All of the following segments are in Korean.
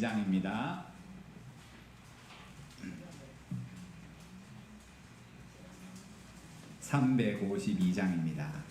352장입니다. (352장입니다)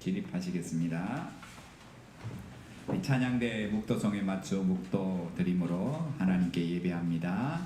기립하시겠습니다. 찬양대 묵도송에 맞춰 묵도 드림으로 하나님께 예배합니다.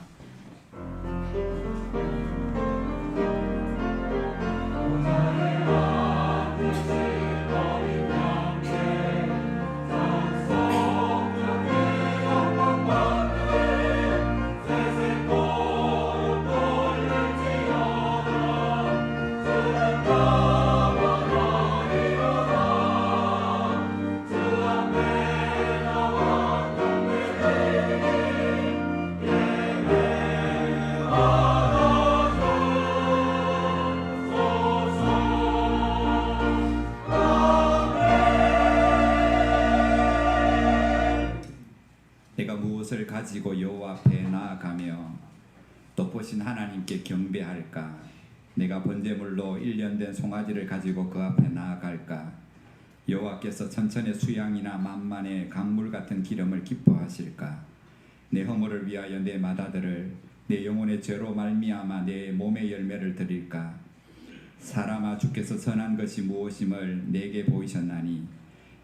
무엇을 가지고 여호와 앞에 나아가며 높으신 하나님께 경배할까? 내가 번제물로 1년 된 송아지를 가지고 그 앞에 나아갈까? 여호와께서 천천의 수양이나 만만의 강물 같은 기름을 기뻐하실까? 내 허물을 위하여 내 맏아들을, 내 영혼의 죄로 말미암아 내 몸의 열매를 드릴까? 사람아, 주께서 선한 것이 무엇임을 내게 보이셨나니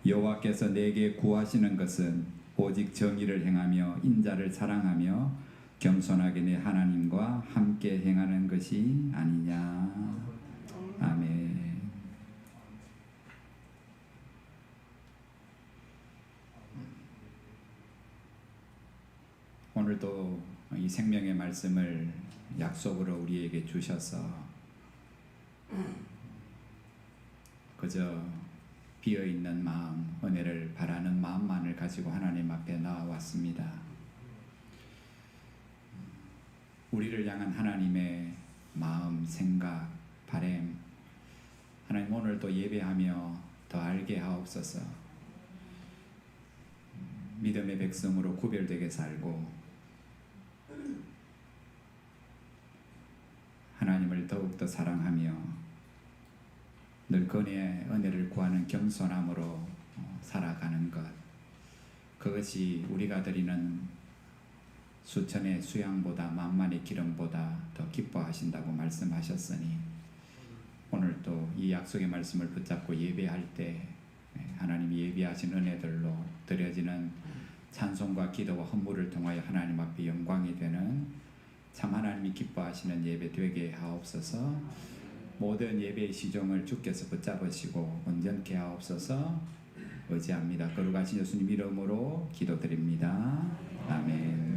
여호와께서 내게 구하시는 것은 오직 정의를 행하며 인자를 사랑하며 겸손하게 내 하나님과 함께 행하는 것이 아니냐. 아멘. 오늘도 이 생명의 말씀을 약속으로 우리에게 주셔서 그저 비어있는 마음, 은혜를 바라는 마음만을 가지고 하나님 앞에 나와왔습니다. 우리를 향한 하나님의 마음, 생각, 바람, 하나님 오늘도 예배하며 더 알게 하옵소서. 믿음의 백성으로 구별되게 살고 하나님을 더욱더 사랑하며 늘 그의 은혜를 구하는 겸손함으로 살아가는 것, 그것이 우리가 드리는 수천의 수양보다 만만의 기름보다 더 기뻐하신다고 말씀하셨으니 오늘도 이 약속의 말씀을 붙잡고 예배할 때 하나님이 예비하신 은혜들로 드려지는 찬송과 기도와 헌물을 통하여 하나님 앞에 영광이 되는 참 하나님이 기뻐하시는 예배 되게 하옵소서. 모든 예배의 시종을 주께서 붙잡으시고 온전케 하옵소서. 의지합니다. 거룩하신 예수님 이름으로 기도드립니다. 아멘.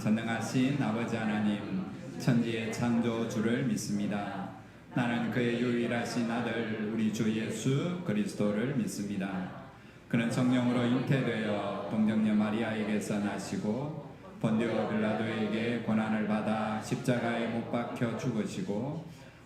전능하신 아버지 하나님, 천지의 창조주를 믿습니다. 나는 그의 유일하신 아들 우리 주 예수 그리스도를 믿습니다. 그는 성령으로 잉태되어 동정녀 마리아에게서 나시고 본디오 빌라도에게 고난을 받아 십자가에 못 박혀 죽으시고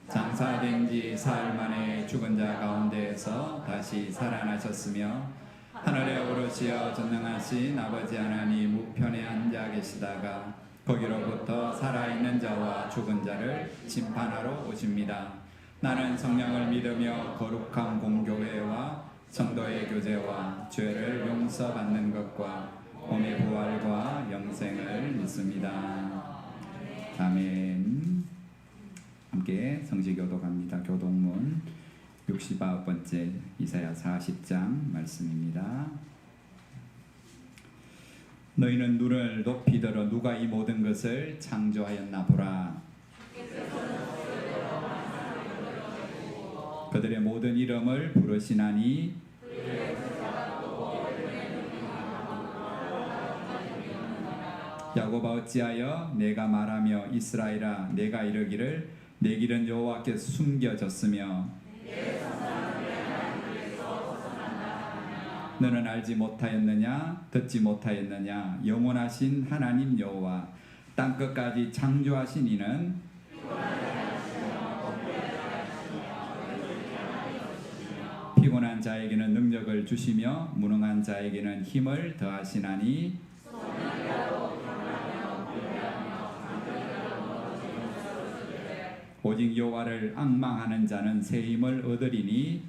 장사된 지 사흘 만에 죽은 자 가운데에서 다시 살아나셨으며 하늘에 오르시어 전능하신 아버지 하나님 우편에 앉아 계시다가 거기로부터 살아있는 자와 죽은 자를 심판하러 오십니다. 나는 성령을 믿으며 거룩한 공교회와 성도의 교제와 죄를 용서받는 것과 몸의 부활과 영생을 믿습니다. 아멘. 함께 성지교도 갑니다. 교동문 69번째 이사야 40장 말씀입니다. 너희는 눈을 높이 들어 누가 이 모든 것을 창조하였나 보라. 그들의 모든 이름을 부르시나니 야곱아 어찌하여 내가 말하며 이스라엘아 내가 이르기를 내 길은 여호와께 숨겨졌으며 너는 알지 못하였느냐 듣지 못하였느냐 영원하신 하나님 여호와 땅끝까지 창조하신 이는 피곤한 자에게는 능력을 주시며 무능한 자에게는 힘을 더하시나니 오직 여호와를 앙망하는 자는 새 힘을 얻으리니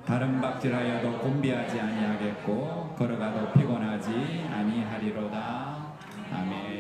다른 박질하여도 곤비하지 아니하겠고 걸어가도 피곤하지 아니하리로다. 아멘.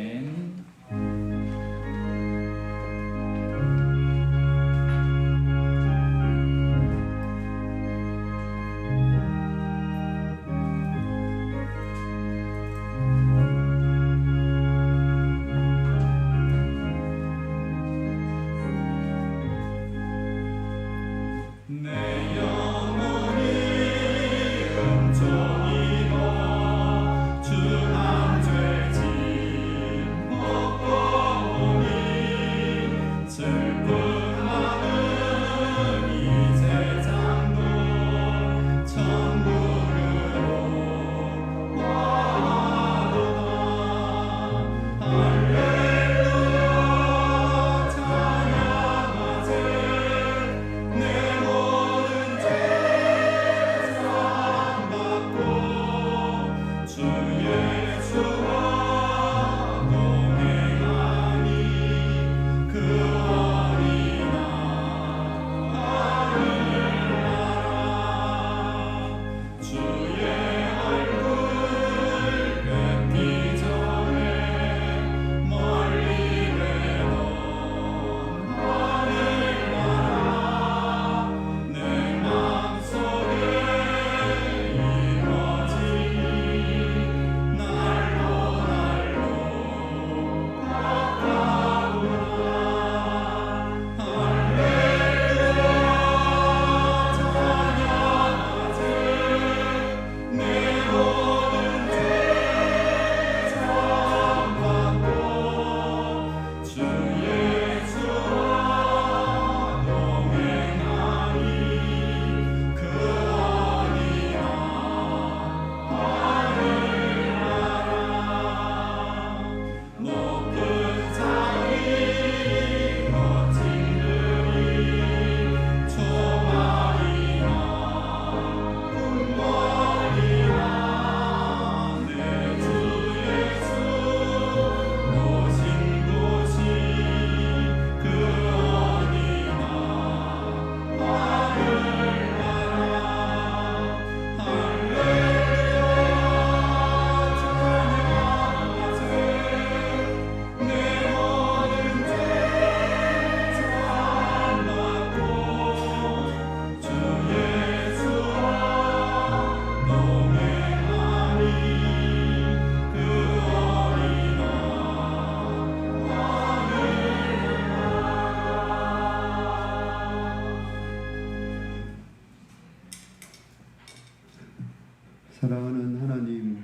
사랑하는 하나님,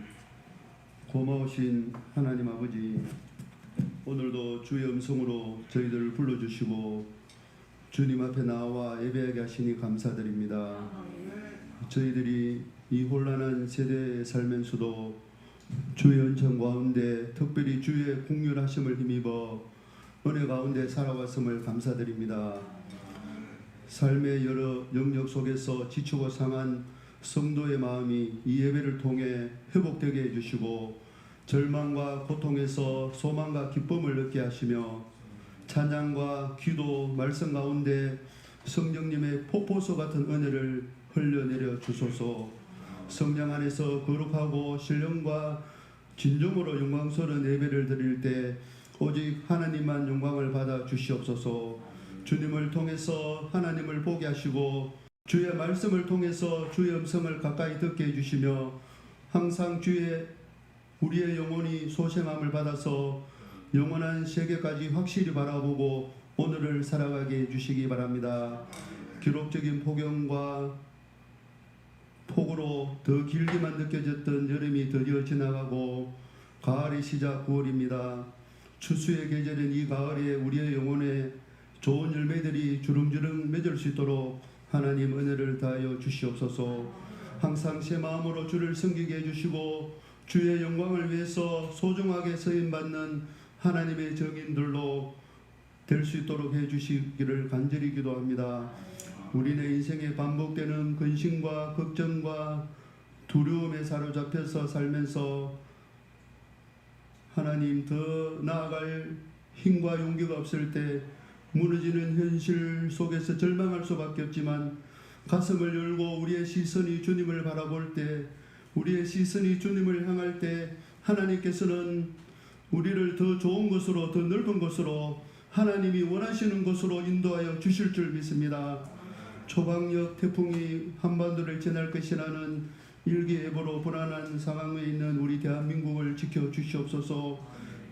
고마우신 하나님 아버지, 오늘도 주의 음성으로 저희들을 불러주시고 주님 앞에 나와 예배하게 하시니 감사드립니다. 저희들이 이 혼란한 세대에 살면서도 주의 은총 가운데 특별히 주의 공률하심을 힘입어 은혜 가운데 살아왔음을 감사드립니다. 삶의 여러 영역 속에서 지치고 상한 성도의 마음이 이 예배를 통해 회복되게 해주시고 절망과 고통에서 소망과 기쁨을 얻게 하시며 찬양과 기도 말씀 가운데 성령님의 폭포수 같은 은혜를 흘려내려 주소서. 성령 안에서 거룩하고 신령과 진정으로 영광스러운 예배를 드릴 때 오직 하나님만 영광을 받아 주시옵소서. 주님을 통해서 하나님을 보게 하시고 주의 말씀을 통해서 주의 음성을 가까이 듣게 해주시며 항상 우리의 영혼이 소생함을 받아서 영원한 세계까지 확실히 바라보고 오늘을 살아가게 해주시기 바랍니다. 기록적인 폭염과 폭우로 더 길게만 느껴졌던 여름이 드디어 지나가고 가을의 시작 9월입니다. 추수의 계절인 이 가을에 우리의 영혼에 좋은 열매들이 주름주름 맺을 수 있도록 하나님 은혜를 다하여 주시옵소서. 항상 새 마음으로 주를 섬기게 해주시고 주의 영광을 위해서 소중하게 쓰임받는 하나님의 정인들로 될 수 있도록 해주시기를 간절히 기도합니다. 우리네 인생에 반복되는 근심과 걱정과 두려움에 사로잡혀서 살면서 하나님 더 나아갈 힘과 용기가 없을 때 무너지는 현실 속에서 절망할 수밖에 없지만 가슴을 열고 우리의 시선이 주님을 바라볼 때 우리의 시선이 주님을 향할 때 하나님께서는 우리를 더 좋은 곳으로 더 넓은 곳으로 하나님이 원하시는 곳으로 인도하여 주실 줄 믿습니다. 초강력 태풍이 한반도를 지날 것이라는 일기예보로 불안한 상황에 있는 우리 대한민국을 지켜주시옵소서.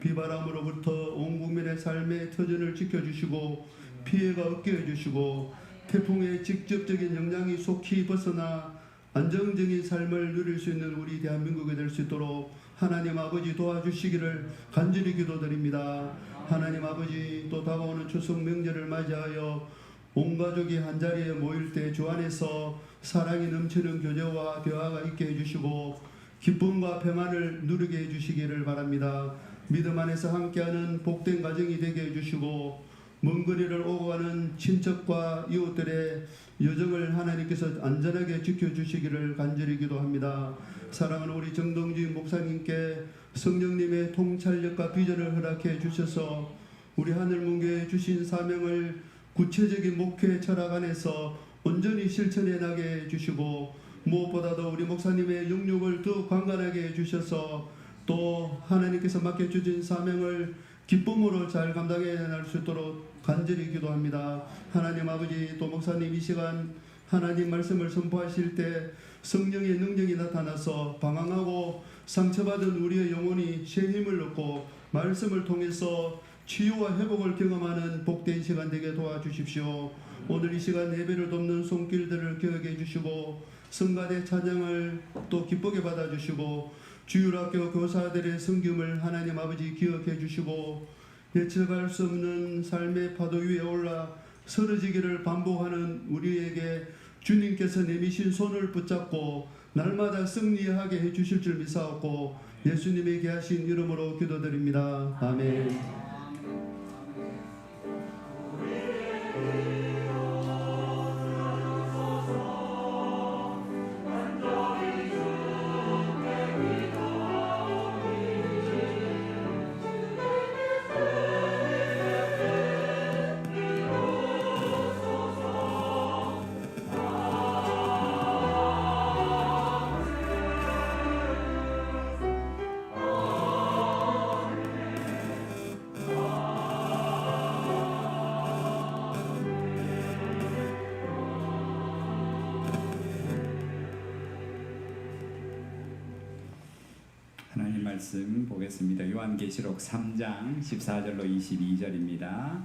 비바람으로부터 온 국민의 삶의 터전을 지켜주시고 피해가 없게 해주시고 태풍의 직접적인 영향이 속히 벗어나 안정적인 삶을 누릴 수 있는 우리 대한민국이 될 수 있도록 하나님 아버지 도와주시기를 간절히 기도드립니다. 하나님 아버지 또 다가오는 추석 명절을 맞이하여 온 가족이 한자리에 모일 때 주 안에서 사랑이 넘치는 교제와 대화가 있게 해주시고 기쁨과 평안을 누리게 해주시기를 바랍니다. 믿음 안에서 함께하는 복된 가정이 되게 해주시고 먼 거리를 오고 가는 친척과 이웃들의 여정을 하나님께서 안전하게 지켜주시기를 간절히 기도합니다. 사랑하는 우리 정동진 목사님께 성령님의 통찰력과 비전을 허락해 주셔서 우리 하늘문교에 주신 사명을 구체적인 목회 철학 안에서 온전히 실천해 나게 해주시고 무엇보다도 우리 목사님의 영육을 더 강건하게 해주셔서 또 하나님께서 맡겨주신 사명을 기쁨으로 잘 감당해 날 수 있도록 간절히 기도합니다. 하나님 아버지 또 목사님 이 시간 하나님 말씀을 선포하실 때 성령의 능력이 나타나서 방황하고 상처받은 우리의 영혼이 새 힘을 얻고 말씀을 통해서 치유와 회복을 경험하는 복된 시간 되게 도와주십시오. 오늘 이 시간 예배를 돕는 손길들을 기억해 주시고 성가대 찬양을 또 기쁘게 받아주시고 주일학교 교사들의 섬김을 하나님 아버지 기억해 주시고 예측할 수 없는 삶의 파도 위에 올라 쓰러지기를 반복하는 우리에게 주님께서 내미신 손을 붙잡고 날마다 승리하게 해주실 줄 믿사옵고 예수님의 귀하신 이름으로 기도드립니다. 아멘. 하나님 말씀 보겠습니다. 요한계시록 3장 14절로 22절입니다.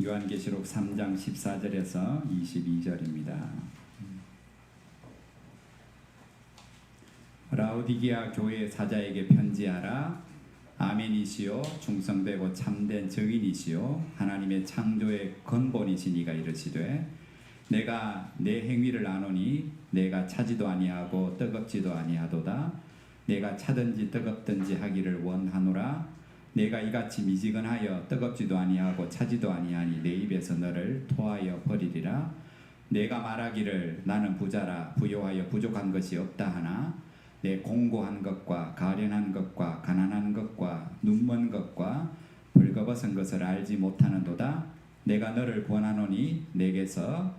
요한계시록 3장 14절에서 22절입니다. 라오디게아 교회 사자에게 편지하라. 아멘이시요 충성되고 참된 증인이시요 하나님의 창조의 근본이시니가 이르시되 내가 내 행위를 아노니 내가 차지도 아니하고 뜨겁지도 아니하도다. 내가 차든지 뜨겁든지 하기를 원하노라. 내가 이같이 미지근하여 뜨겁지도 아니하고 차지도 아니하니 내 입에서 너를 토하여 버리리라. 내가 말하기를 나는 부자라 부요하여 부족한 것이 없다 하나 내 공고한 것과 가련한 것과 가난한 것과 눈먼 것과 벌거벗은 것을 알지 못하는도다. 내가 너를 권하노니 내게서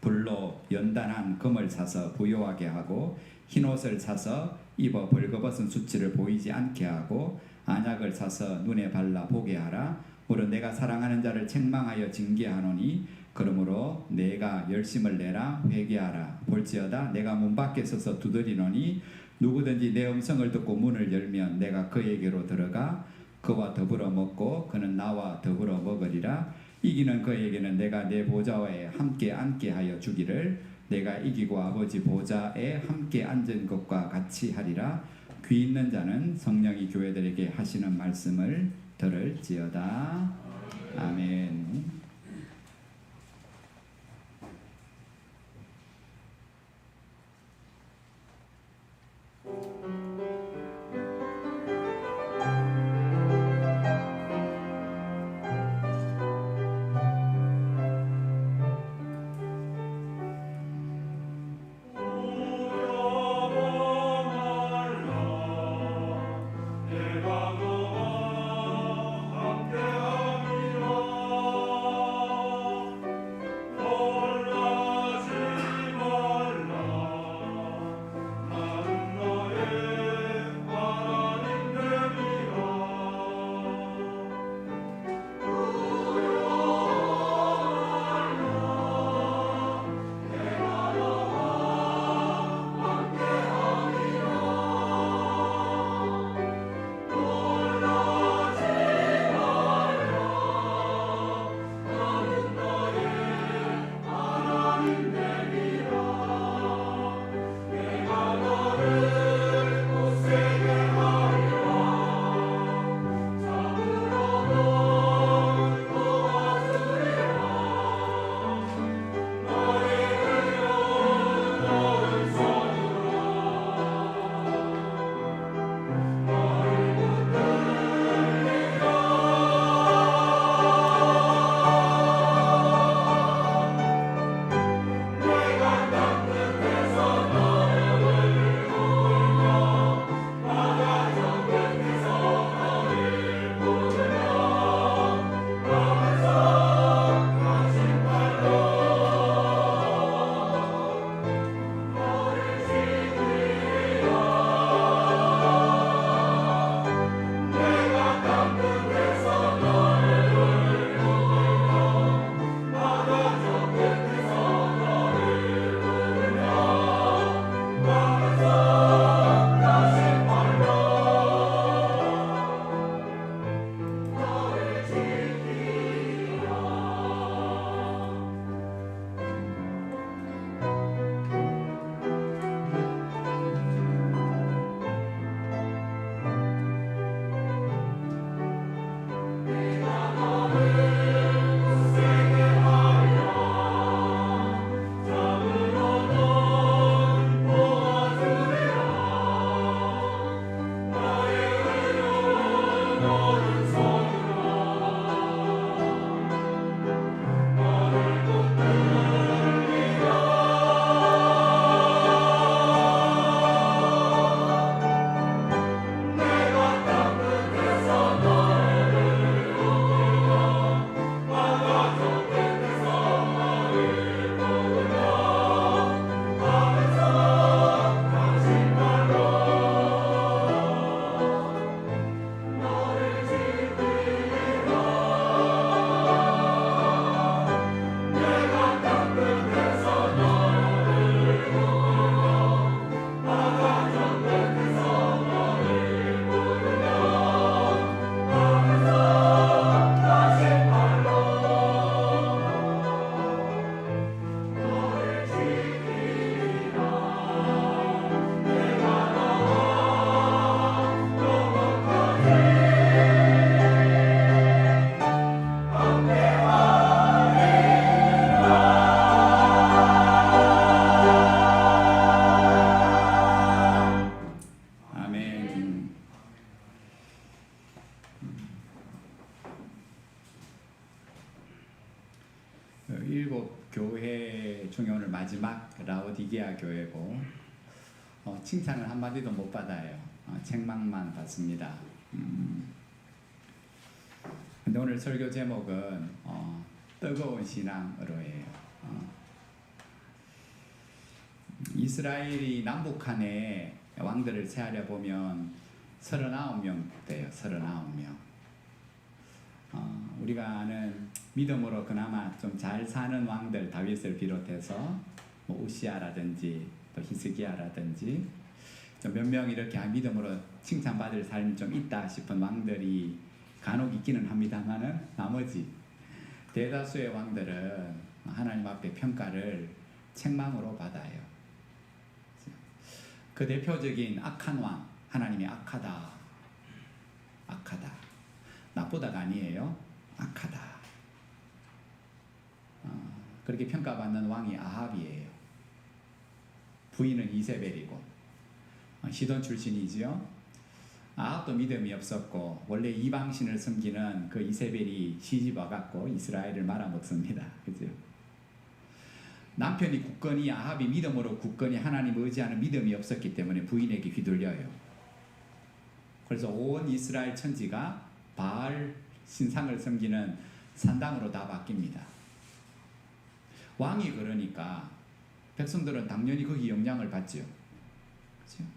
불로 연단한 금을 사서 부요하게 하고 흰옷을 사서 입어 벌거벗은 수치를 보이지 않게 하고 안약을 사서 눈에 발라 보게 하라. 무릇 내가 사랑하는 자를 책망하여 징계하노니 그러므로 내가 열심을 내라 회개하라. 볼지어다 내가 문 밖에 서서 두드리노니 누구든지 내 음성을 듣고 문을 열면 내가 그에게로 들어가 그와 더불어 먹고 그는 나와 더불어 먹으리라. 이기는 그에게는 내가 내 보좌에 함께 앉게 하여 주기를 내가 이기고 아버지 보좌에 함께 앉은 것과 같이 하리라. 귀 있는 자는 성령이 교회들에게 하시는 말씀을 들을지어다. 아멘. 일곱 교회 중에 오늘 마지막 라오디게아 교회고 칭찬을 한마디도 못 받아요. 책망만 받습니다. 근데 오늘 설교 제목은 뜨거운 신앙으로 해요. 이스라엘이 남북한의 왕들을 세하려 보면 39명 돼요. 39명. 우리가 아는 믿음으로 그나마 좀 잘 사는 왕들 다윗을 비롯해서 뭐 우시아라든지 또 히스기야라든지 좀 몇 명 이렇게 믿음으로 칭찬받을 삶이 좀 있다 싶은 왕들이 간혹 있기는 합니다만은 나머지 대다수의 왕들은 하나님 앞에 평가를 책망으로 받아요. 그 대표적인 악한 왕, 하나님이 악하다, 악하다, 나쁘다가 아니에요. 악하다. 그렇게 평가받는 왕이 아합이에요. 부인은 이세벨이고 시돈 출신이지요. 아합도 믿음이 없었고 원래 이방신을 섬기는 그 이세벨이 시집 와갖고 이스라엘을 말아먹습니다. 그죠? 남편이 굳건히 아합이 믿음으로 굳건히 하나님 의지하는 믿음이 없었기 때문에 부인에게 휘둘려요. 그래서 온 이스라엘 천지가 바알 신상을 섬기는 산당으로 다 바뀝니다. 왕이 그러니까 백성들은 당연히 거기 영향을 받죠. 그렇죠?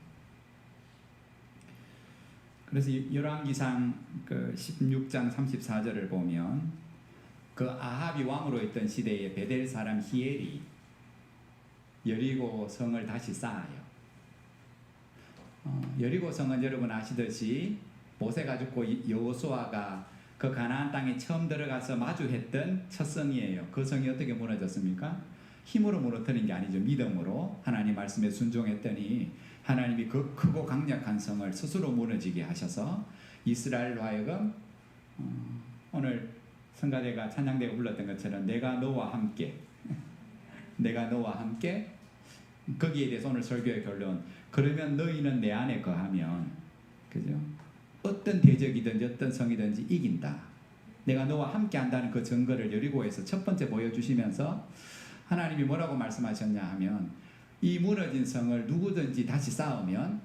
그래서 열왕기상 그 16장 34절을 보면 그 아합이 왕으로 있던 시대에 베델 사람 히엘이 여리고 성을 다시 쌓아요. 여리고 성은 여러분 아시듯이 모세가 죽고 여호수아가 그 가나안 땅에 처음 들어가서 마주했던 첫 성이에요. 그 성이 어떻게 무너졌습니까? 힘으로 무너뜨린 게 아니죠. 믿음으로 하나님 말씀에 순종했더니 하나님이 그 크고 강력한 성을 스스로 무너지게 하셔서 이스라엘로 하여금 오늘 성가대가 찬양대가 불렀던 것처럼 내가 너와 함께 내가 너와 함께 거기에 대해서 오늘 설교의 결론 그러면 너희는 내 안에 거하면 그죠? 어떤 대적이든지 어떤 성이든지 이긴다. 내가 너와 함께 한다는 그 증거를 여리고에서 첫 번째 보여주시면서 하나님이 뭐라고 말씀하셨냐 하면 이 무너진 성을 누구든지 다시 쌓으면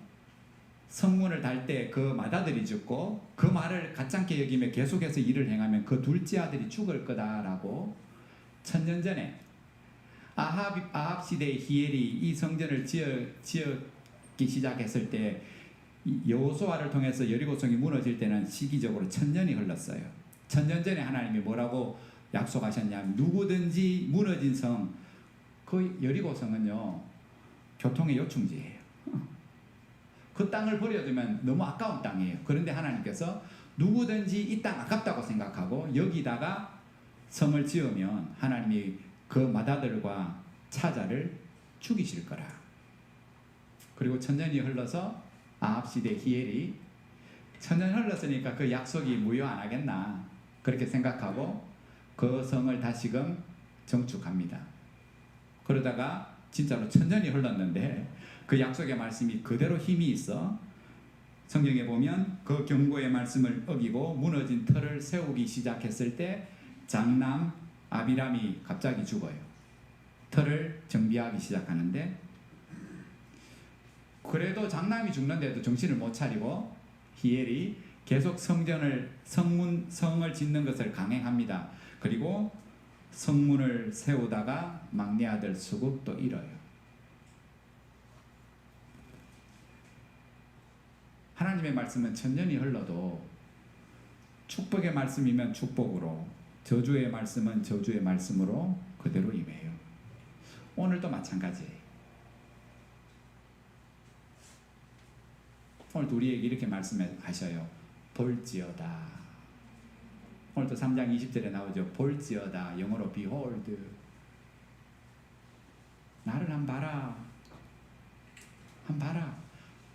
성문을 달 때 그 맏아들이 죽고 그 말을 가짜게 여기며 계속해서 일을 행하면 그 둘째 아들이 죽을 거다라고 1000년 전에 아합 시대의 히엘이 이 성전을 지었기 시작했을 때 여호수아를 통해서 여리고성이 무너질 때는 시기적으로 1000년이 흘렀어요. 1000년 전에 하나님이 뭐라고 약속하셨냐면 누구든지 무너진 성, 그 여리고성은요 교통의 요충지예요. 그 땅을 버려두면 너무 아까운 땅이에요. 그런데 하나님께서 누구든지 이 땅 아깝다고 생각하고 여기다가 성을 지으면 하나님이 그 맏아들과 차자를 죽이실 거라. 그리고 1000년이 흘러서 아합 시대 히엘이 1000년 흘렀으니까 그 약속이 무효 안 하겠나 그렇게 생각하고 그 성을 다시금 정축합니다. 그러다가 진짜로 1000년이 흘렀는데 그 약속의 말씀이 그대로 힘이 있어 성경에 보면 그 경고의 말씀을 어기고 무너진 터를 세우기 시작했을 때 장남 아비람이 갑자기 죽어요. 터를 정비하기 시작하는데 그래도 장남이 죽는데도 정신을 못 차리고 히엘이 계속 성을 짓는 것을 강행합니다. 그리고 성문을 세우다가 막내 아들 수국도 잃어요. 하나님의 말씀은 1000년이 흘러도 축복의 말씀이면 축복으로 저주의 말씀은 저주의 말씀으로 그대로 임해요. 오늘도 마찬가지예요. 오늘도 우리에게 이렇게 말씀하셔요. 볼지어다. 오늘도 3장 20절에 나오죠. 볼지어다. 영어로 behold. 나를 한번 봐라. 한번 봐라.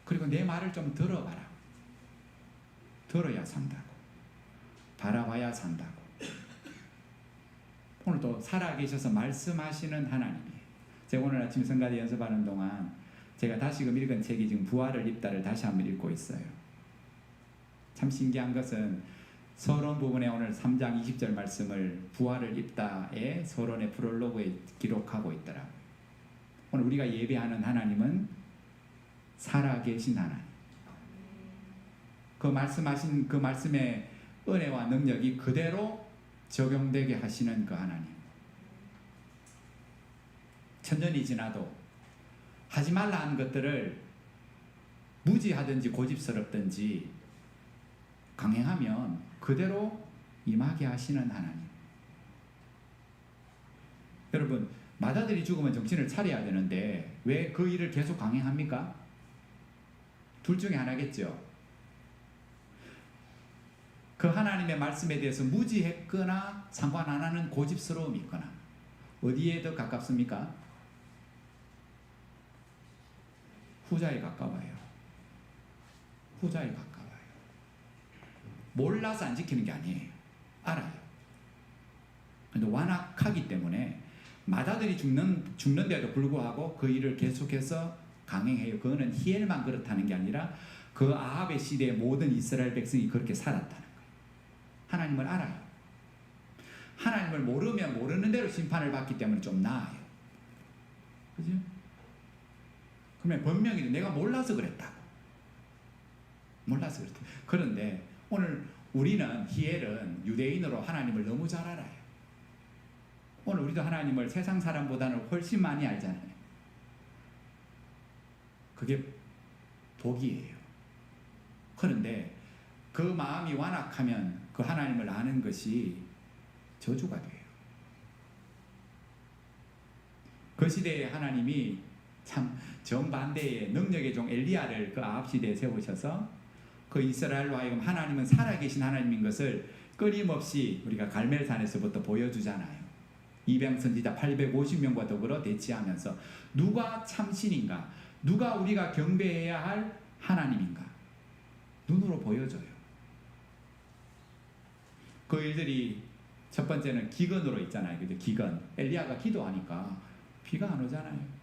그리고 내 말을 좀 들어봐라. 들어야 산다고. 바라봐야 산다고. 오늘도 살아계셔서 말씀하시는 하나님이에요. 제가 오늘 아침 성가대 연습하는 동안 제가 다시금 읽은 책이 지금 부활을 입다를 다시 한번 읽고 있어요. 참 신기한 것은 서론 부분에 오늘 3장 20절 말씀을 부활을 입다의 서론의 프롤로그에 기록하고 있더라고요. 오늘 우리가 예배하는 하나님은 살아계신 하나님. 그 말씀하신 그 말씀의 은혜와 능력이 그대로 적용되게 하시는 그 하나님. 1000년이 지나도 하지 말라 하는 것들을 무지하든지 고집스럽든지 강행하면 그대로 임하게 하시는 하나님. 여러분, 맏아들이 죽으면 정신을 차려야 되는데 왜 그 일을 계속 강행합니까? 둘 중에 하나겠죠. 그 하나님의 말씀에 대해서 무지했거나 상관 안 하는 고집스러움이 있거나 어디에 더 가깝습니까? 후자에 가까워요. 후자에 가까워요. 몰라서 안 지키는 게 아니에요. 알아요. 근데 완악하기 때문에 맏아들이 죽는데도 불구하고 그 일을 계속해서 강행해요. 그거는 히엘만 그렇다는 게 아니라 그 아합의 시대의 모든 이스라엘 백성이 그렇게 살았다는 거예요. 하나님을 알아요. 하나님을 모르면 모르는 대로 심판을 받기 때문에 좀 나아요. 그죠? 그러면 분명히 내가 몰라서 그랬다고. 몰라서 그랬다. 그런데 오늘 우리는 히엘은 유대인으로 하나님을 너무 잘 알아요. 오늘 우리도 하나님을 세상 사람보다는 훨씬 많이 알잖아요. 그게 복이에요. 그런데 그 마음이 완악하면 그 하나님을 아는 것이 저주가 돼요. 그 시대에 하나님이 참 정반대의 능력의 종 엘리야를 그 아합 시대에 세우셔서 그 이스라엘로 하여금 하나님은 살아계신 하나님인 것을 끊임없이 우리가 갈멜산에서부터 보여주잖아요. 이방 선지자 850명과 더불어 대치하면서 누가 참신인가, 누가 우리가 경배해야 할 하나님인가 눈으로 보여줘요. 그 일들이 첫 번째는 기근으로 있잖아요. 그죠? 기근. 엘리야가 기도하니까 비가 안 오잖아요.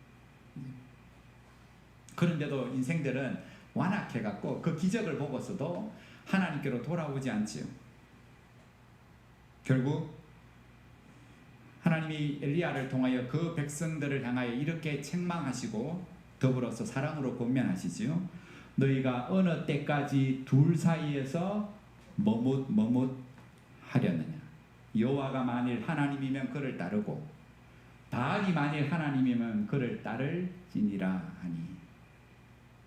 그런데도 인생들은 완악해갖고 그 기적을 보고서도 하나님께로 돌아오지 않지요. 결국 하나님이 엘리야를 통하여 그 백성들을 향하여 이렇게 책망하시고 더불어서 사랑으로 권면하시지요. 너희가 어느 때까지 둘 사이에서 머뭇하려느냐. 여호와가 만일 하나님이면 그를 따르고 바알이 만일 하나님이면 그를 따를지니라 하니.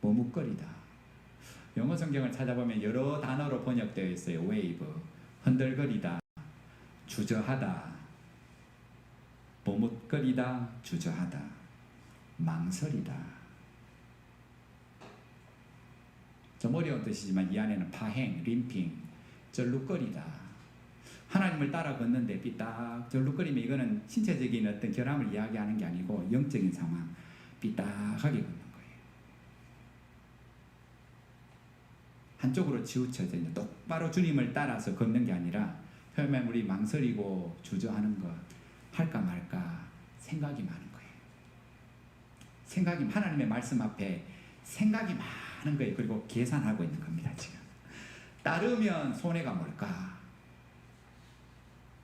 머뭇거리다. 영어 성경을 찾아보면 여러 단어로 번역되어 있어요. 웨이브, 흔들거리다, 주저하다, 머뭇거리다, 주저하다, 망설이다. 좀 어려운 뜻이지만 이 안에는 파행, 림핑, 절룩거리다. 하나님을 따라 걷는데 삐딱 절룩거리면 이거는 신체적인 어떤 결함을 이야기하는 게 아니고 영적인 상황, 삐딱하게 걷는 거예요. 한쪽으로 치우쳐져 있는, 똑바로 주님을 따라서 걷는 게 아니라 표면 우리 망설이고 주저하는 것, 할까 말까 생각이 많은 거예요. 생각이, 하나님의 말씀 앞에 생각이 많은 거예요. 그리고 계산하고 있는 겁니다. 지금 따르면 손해가 뭘까?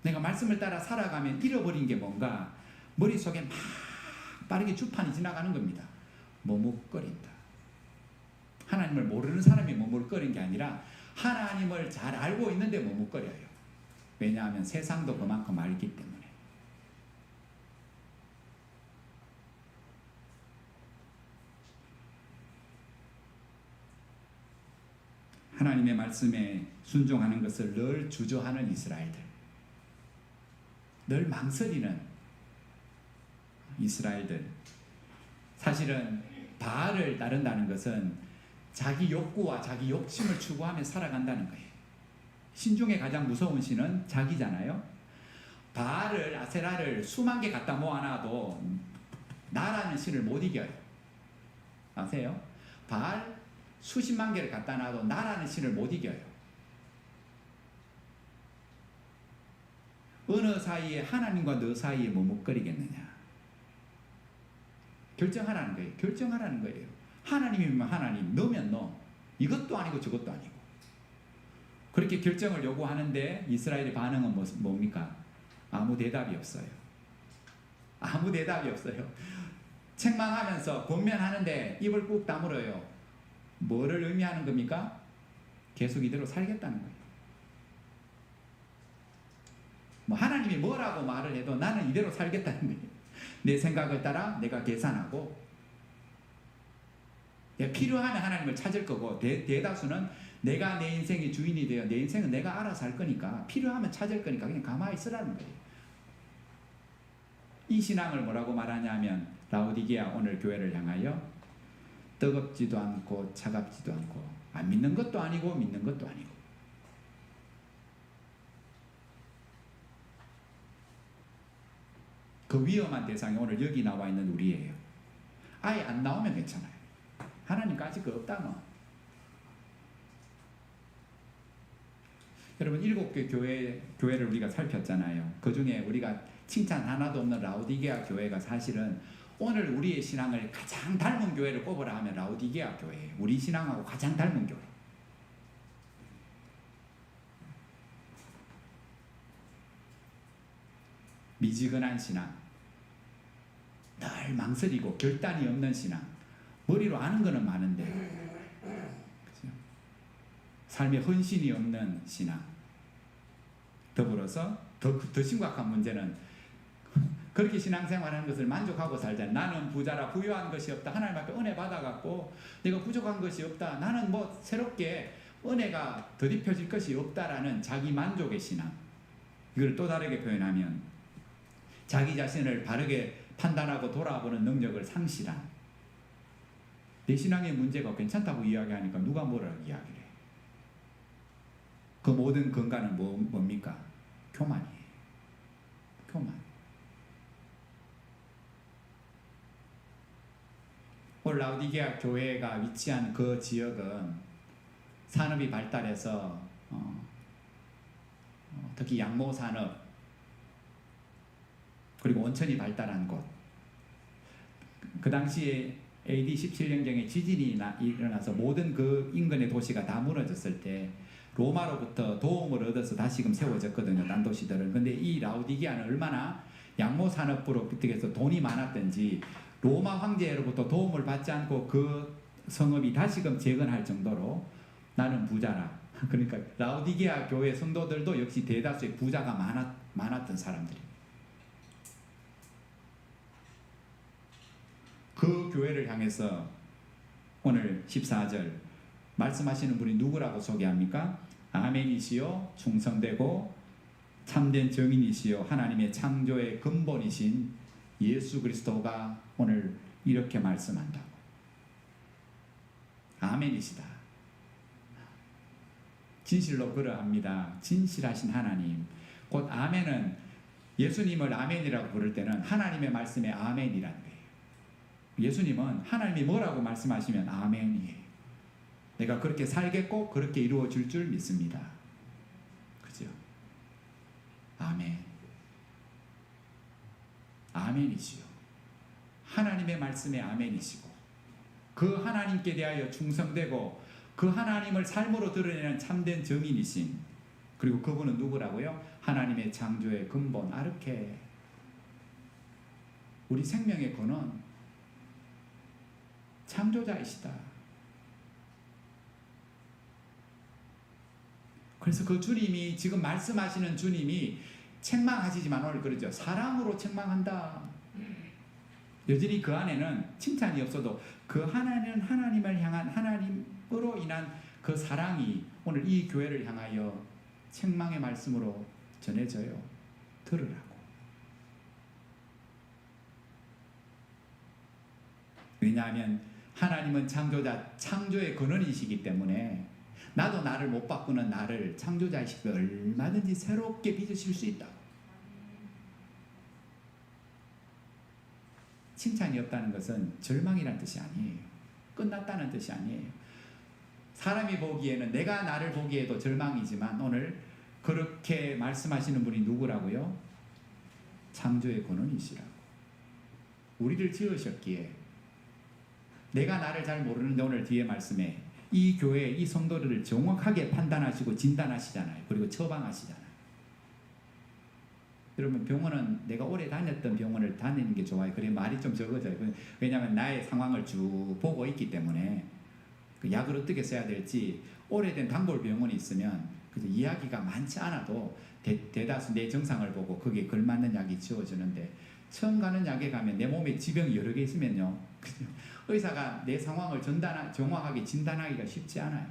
내가 말씀을 따라 살아가면 잃어버린 게 뭔가 머릿속에 막 빠르게 주판이 지나가는 겁니다. 머뭇거린다. 하나님을 모르는 사람이 머뭇거린 게 아니라 하나님을 잘 알고 있는데 머뭇거려요. 왜냐하면 세상도 그만큼 알기 때문에. 하나님의 말씀에 순종하는 것을 늘 주저하는 이스라엘들, 늘 망설이는 이스라엘들. 사실은 바알을 따른다는 것은 자기 욕구와 자기 욕심을 추구하며 살아간다는 거예요. 신 중에 가장 무서운 신은 자기잖아요. 바알을, 아세라를 수만 개 갖다 모아놔도 나라는 신을 못 이겨요. 아세요? 바알 수십만 개를 갖다 놔도 나라는 신을 못 이겨요. 어느 사이에 하나님과 너 사이에 머뭇거리겠느냐. 결정하라는 거예요. 결정하라는 거예요. 하나님이면 하나님, 너면 너. 이것도 아니고 저것도 아니고. 그렇게 결정을 요구하는데 이스라엘의 반응은 뭡니까? 아무 대답이 없어요. 아무 대답이 없어요. 책망하면서 권면하는데 입을 꾹 다물어요. 뭐를 의미하는 겁니까? 계속 이대로 살겠다는 거예요. 뭐 하나님이 뭐라고 말을 해도 나는 이대로 살겠다는 거예요. 내 생각을 따라 내가 계산하고 필요하면 하나님을 찾을 거고 대다수는 내가 내 인생의 주인이 되어 내 인생은 내가 알아서 할 거니까 필요하면 찾을 거니까 그냥 가만히 있으라는 거예요. 이 신앙을 뭐라고 말하냐면 라오디게아 오늘 교회를 향하여 뜨겁지도 않고 차갑지도 않고 안 믿는 것도 아니고 믿는 것도 아니고 그 위험한 대상이 오늘 여기 나와 있는 우리예요. 아예 안 나오면 괜찮아요. 하나님까지 그 없다 뭐. 여러분 7개 교회를 우리가 살폈잖아요. 그 중에 우리가 칭찬 하나도 없는 라오디게아 교회가 사실은 오늘 우리의 신앙을 가장 닮은 교회를 꼽으라 하면 라오디게아 교회예요. 우리 신앙하고 가장 닮은 교회. 미지근한 신앙, 늘 망설이고 결단이 없는 신앙. 머리로 아는 거는 많은데 그렇죠? 삶에 헌신이 없는 신앙. 더불어서 더 심각한 문제는 그렇게 신앙생활하는 것을 만족하고 살자. 나는 부자라 부유한 것이 없다. 하나님 앞에 은혜 받아갖고 내가 부족한 것이 없다. 나는 뭐 새롭게 은혜가 더딥혀질 것이 없다라는 자기 만족의 신앙. 이걸 또 다르게 표현하면 자기 자신을 바르게 판단하고 돌아보는 능력을 상실한. 내 신앙의 문제가 괜찮다고 이야기하니까 누가 뭐라고 이야기를 해. 그 모든 근간은 뭡니까? 교만이에요. 교만. 오늘 라오디게아 교회가 위치한 그 지역은 산업이 발달해서 특히 양모 산업 그리고 온천이 발달한 곳. 그 당시에 AD 17년경에 지진이 일어나서 모든 그 인근의 도시가 다 무너졌을 때 로마로부터 도움을 얻어서 다시금 세워졌거든요. 딴 도시들은. 근데 이 라오디게아는 얼마나 양모 산업으로 비롯해서 돈이 많았던지 로마 황제로부터 도움을 받지 않고 그 성읍이 다시금 재건할 정도로 나는 부자라. 그러니까 라오디게아 교회 성도들도 역시 대다수의 부자가 많았던 사람들입니다. 그 교회를 향해서 오늘 14절 말씀하시는 분이 누구라고 소개합니까? 아멘이시요 충성되고 참된 증인이시요 하나님의 창조의 근본이신 예수 그리스도가 오늘 이렇게 말씀한다고. 아멘이시다. 진실로 그러합니다. 진실하신 하나님. 곧 아멘은 예수님을 아멘이라고 부를 때는 하나님의 말씀에 아멘이라는 거예요. 예수님은 하나님이 뭐라고 말씀하시면 아멘이에요. 내가 그렇게 살겠고 그렇게 이루어질 줄 믿습니다. 그죠? 아멘. 아멘이시요. 하나님의 말씀에 아멘이시고 그 하나님께 대하여 충성되고 그 하나님을 삶으로 드러내는 참된 증인이신 그리고 그분은 누구라고요? 하나님의 창조의 근본 아르케. 우리 생명의 근원 창조자이시다. 그래서 그 주님이 지금 말씀하시는 주님이 책망하시지만 오늘 그러죠. 사랑으로 책망한다. 여전히 그 안에는 칭찬이 없어도 그 하나님은 하나님을 향한 하나님으로 인한 그 사랑이 오늘 이 교회를 향하여 책망의 말씀으로 전해져요. 들으라고. 왜냐하면 하나님은 창조자, 창조의 근원이시기 때문에 나도 나를 못 바꾸는 나를 창조자이시기 얼마든지 새롭게 빚으실 수 있다. 칭찬이 없다는 것은 절망이라는 뜻이 아니에요. 끝났다는 뜻이 아니에요. 사람이 보기에는 내가 나를 보기에도 절망이지만 오늘 그렇게 말씀하시는 분이 누구라고요? 창조의 근원이시라고. 우리를 지으셨기에 내가 나를 잘 모르는데 오늘 뒤에 말씀에 이 교회, 이 성도들을 정확하게 판단하시고 진단하시잖아요. 그리고 처방하시잖아요. 여러분 병원은 내가 오래 다녔던 병원을 다니는 게 좋아요. 그래 말이 좀 적어져요. 왜냐하면 나의 상황을 쭉 보고 있기 때문에 그 약을 어떻게 써야 될지 오래된 단골 병원이 있으면 그래서 이야기가 많지 않아도 대다수 내 증상을 보고 거기에 걸맞는 약이 지어지는데 처음 가는 약에 가면 내 몸에 지병이 여러 개 있으면요, 그죠? 의사가 내 상황을 정확하게 진단하기가 쉽지 않아요.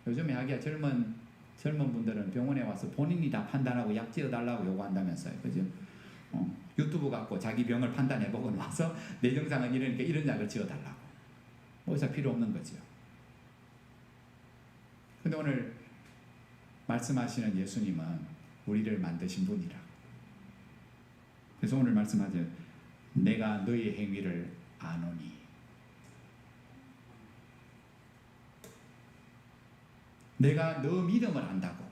요즘에 하기야 젊은 분들은 병원에 와서 본인이 다 판단하고 약 지어달라고 요구한다면서요, 그죠? 유튜브 갖고 자기 병을 판단해보고 나서 내 증상은 이러니까 이런 약을 지어달라고. 의사 필요 없는 거죠. 근데 오늘 말씀하시는 예수님은 우리를 만드신 분이라. 그래서 오늘 말씀하죠. 내가 너의 행위를 아노니. 내가 너 믿음을 안다고.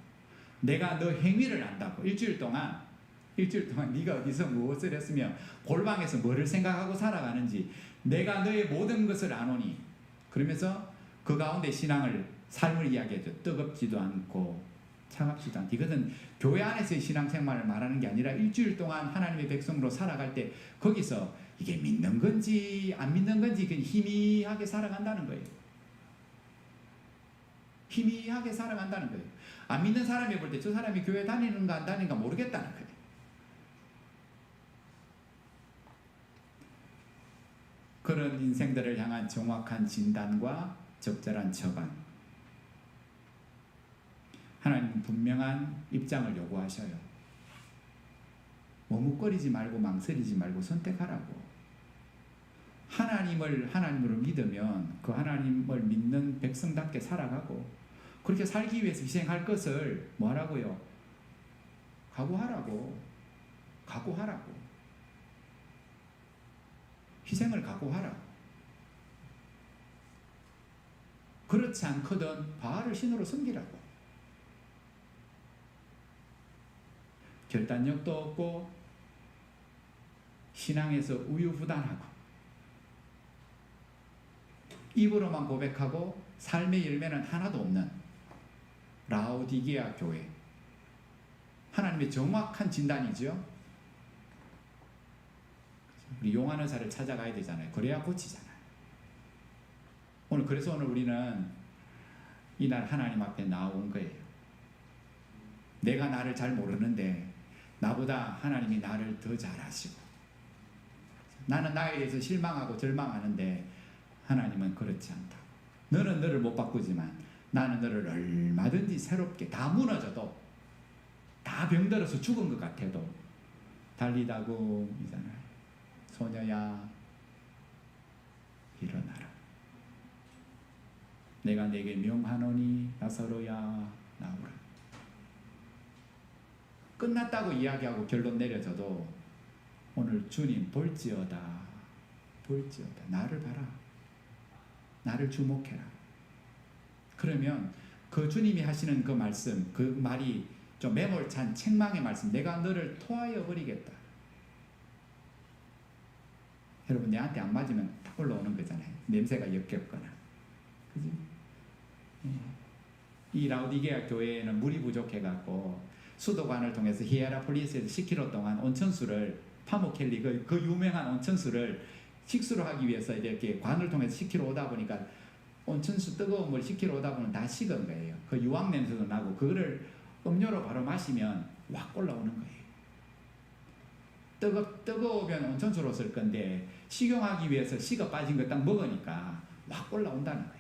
내가 너 행위를 안다고. 일주일 동안 네가 어디서 무엇을 했으며 골방에서 뭐를 생각하고 살아가는지 내가 너의 모든 것을 아노니. 그러면서 그 가운데 삶을 이야기해줘. 뜨겁지도 않고 차갑지도 않고. 이것은 교회 안에서의 신앙생활을 말하는 게 아니라 일주일 동안 하나님의 백성으로 살아갈 때 거기서 이게 믿는 건지 안 믿는 건지 희미하게 살아간다는 거예요. 희미하게 살아간다는 거예요. 안 믿는 사람이 볼 때 저 사람이 교회 다니는가 안 다니는가 모르겠다는 거예요. 그런 인생들을 향한 정확한 진단과 적절한 처방. 하나님은 분명한 입장을 요구하셔요. 머뭇거리지 말고 망설이지 말고 선택하라고. 하나님으로 믿으면 그 하나님을 믿는 백성답게 살아가고 그렇게 살기 위해서 희생할 것을 뭐 하라고요? 각오하라고. 희생을 각오하라. 그렇지 않거든 바알을 신으로 섬기라고. 결단력도 없고 신앙에서 우유부단하고 입으로만 고백하고 삶의 열매는 하나도 없는 라오디게아 교회. 하나님의 정확한 진단이죠. 우리 용한 의사를 찾아가야 되잖아요. 그래야 고치잖아요. 그래서 오늘 우리는 이날 하나님 앞에 나온 거예요. 내가 나를 잘 모르는데 나보다 하나님이 나를 더 잘 아시고 나는 나에 대해서 실망하고 절망하는데 하나님은 그렇지 않다. 너는 너를 못 바꾸지만 나는 너를 얼마든지 새롭게 다 무너져도 다 병들어서 죽은 것 같아도 달리다고 이잖아요. 소녀야 일어나라. 내가 내게 명하노니 나사로야 나오라. 끝났다고 이야기하고 결론 내려져도 오늘 주님 볼지어다 나를 봐라. 나를 주목해라. 그러면 그 주님이 하시는 그 말씀, 그 말이 좀 매몰찬 책망의 말씀, 내가 너를 토하여 버리겠다. 여러분 내한테 안 맞으면 탁 올라오는 거잖아요. 냄새가 역겹거나. 그지? 이 라오디게아 교회에는 물이 부족해갖고 수도관을 통해서 히에라폴리스에서 10km 동안 온천수를 파모켈리 그 유명한 온천수를 식수로 하기 위해서 이렇게 관을 통해서 10km 오다 보니까 온천수 뜨거운 물 10km 오다 보면 다 식은 거예요. 그 유황 냄새도 나고 그거를 음료로 바로 마시면 확 올라오는 거예요. 뜨거우면 온천수로 쓸 건데 식용하기 위해서 식어 빠진 거 딱 먹으니까 확 올라온다는 거예요.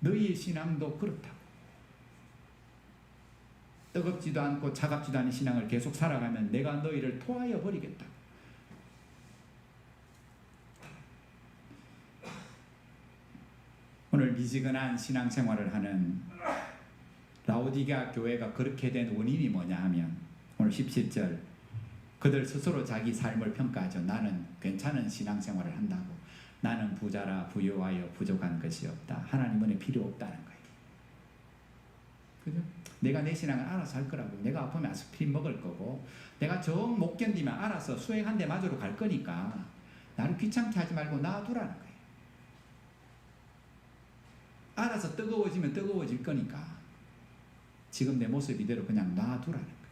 너희의 신앙도 그렇다고. 뜨겁지도 않고 차갑지도 않은 신앙을 계속 살아가면 내가 너희를 토하여 버리겠다. 오늘 미지근한 신앙생활을 하는 라오디게아 교회가 그렇게 된 원인이 뭐냐 하면 오늘 17절 그들 스스로 자기 삶을 평가하죠. 나는 괜찮은 신앙생활을 한다고. 나는 부자라 부유하여 부족한 것이 없다. 하나님 은혜 필요 없다는 거예요. 그죠? 내가 내 신앙을 알아서 할 거라고. 내가 아프면 아스피린 먹을 거고 내가 정 못 견디면 알아서 수행 한 대 맞으러 갈 거니까 나를 귀찮게 하지 말고 놔두라는 거예요. 알아서 뜨거워지면 뜨거워질 거니까 지금 내 모습 이대로 그냥 놔두라는 거예요.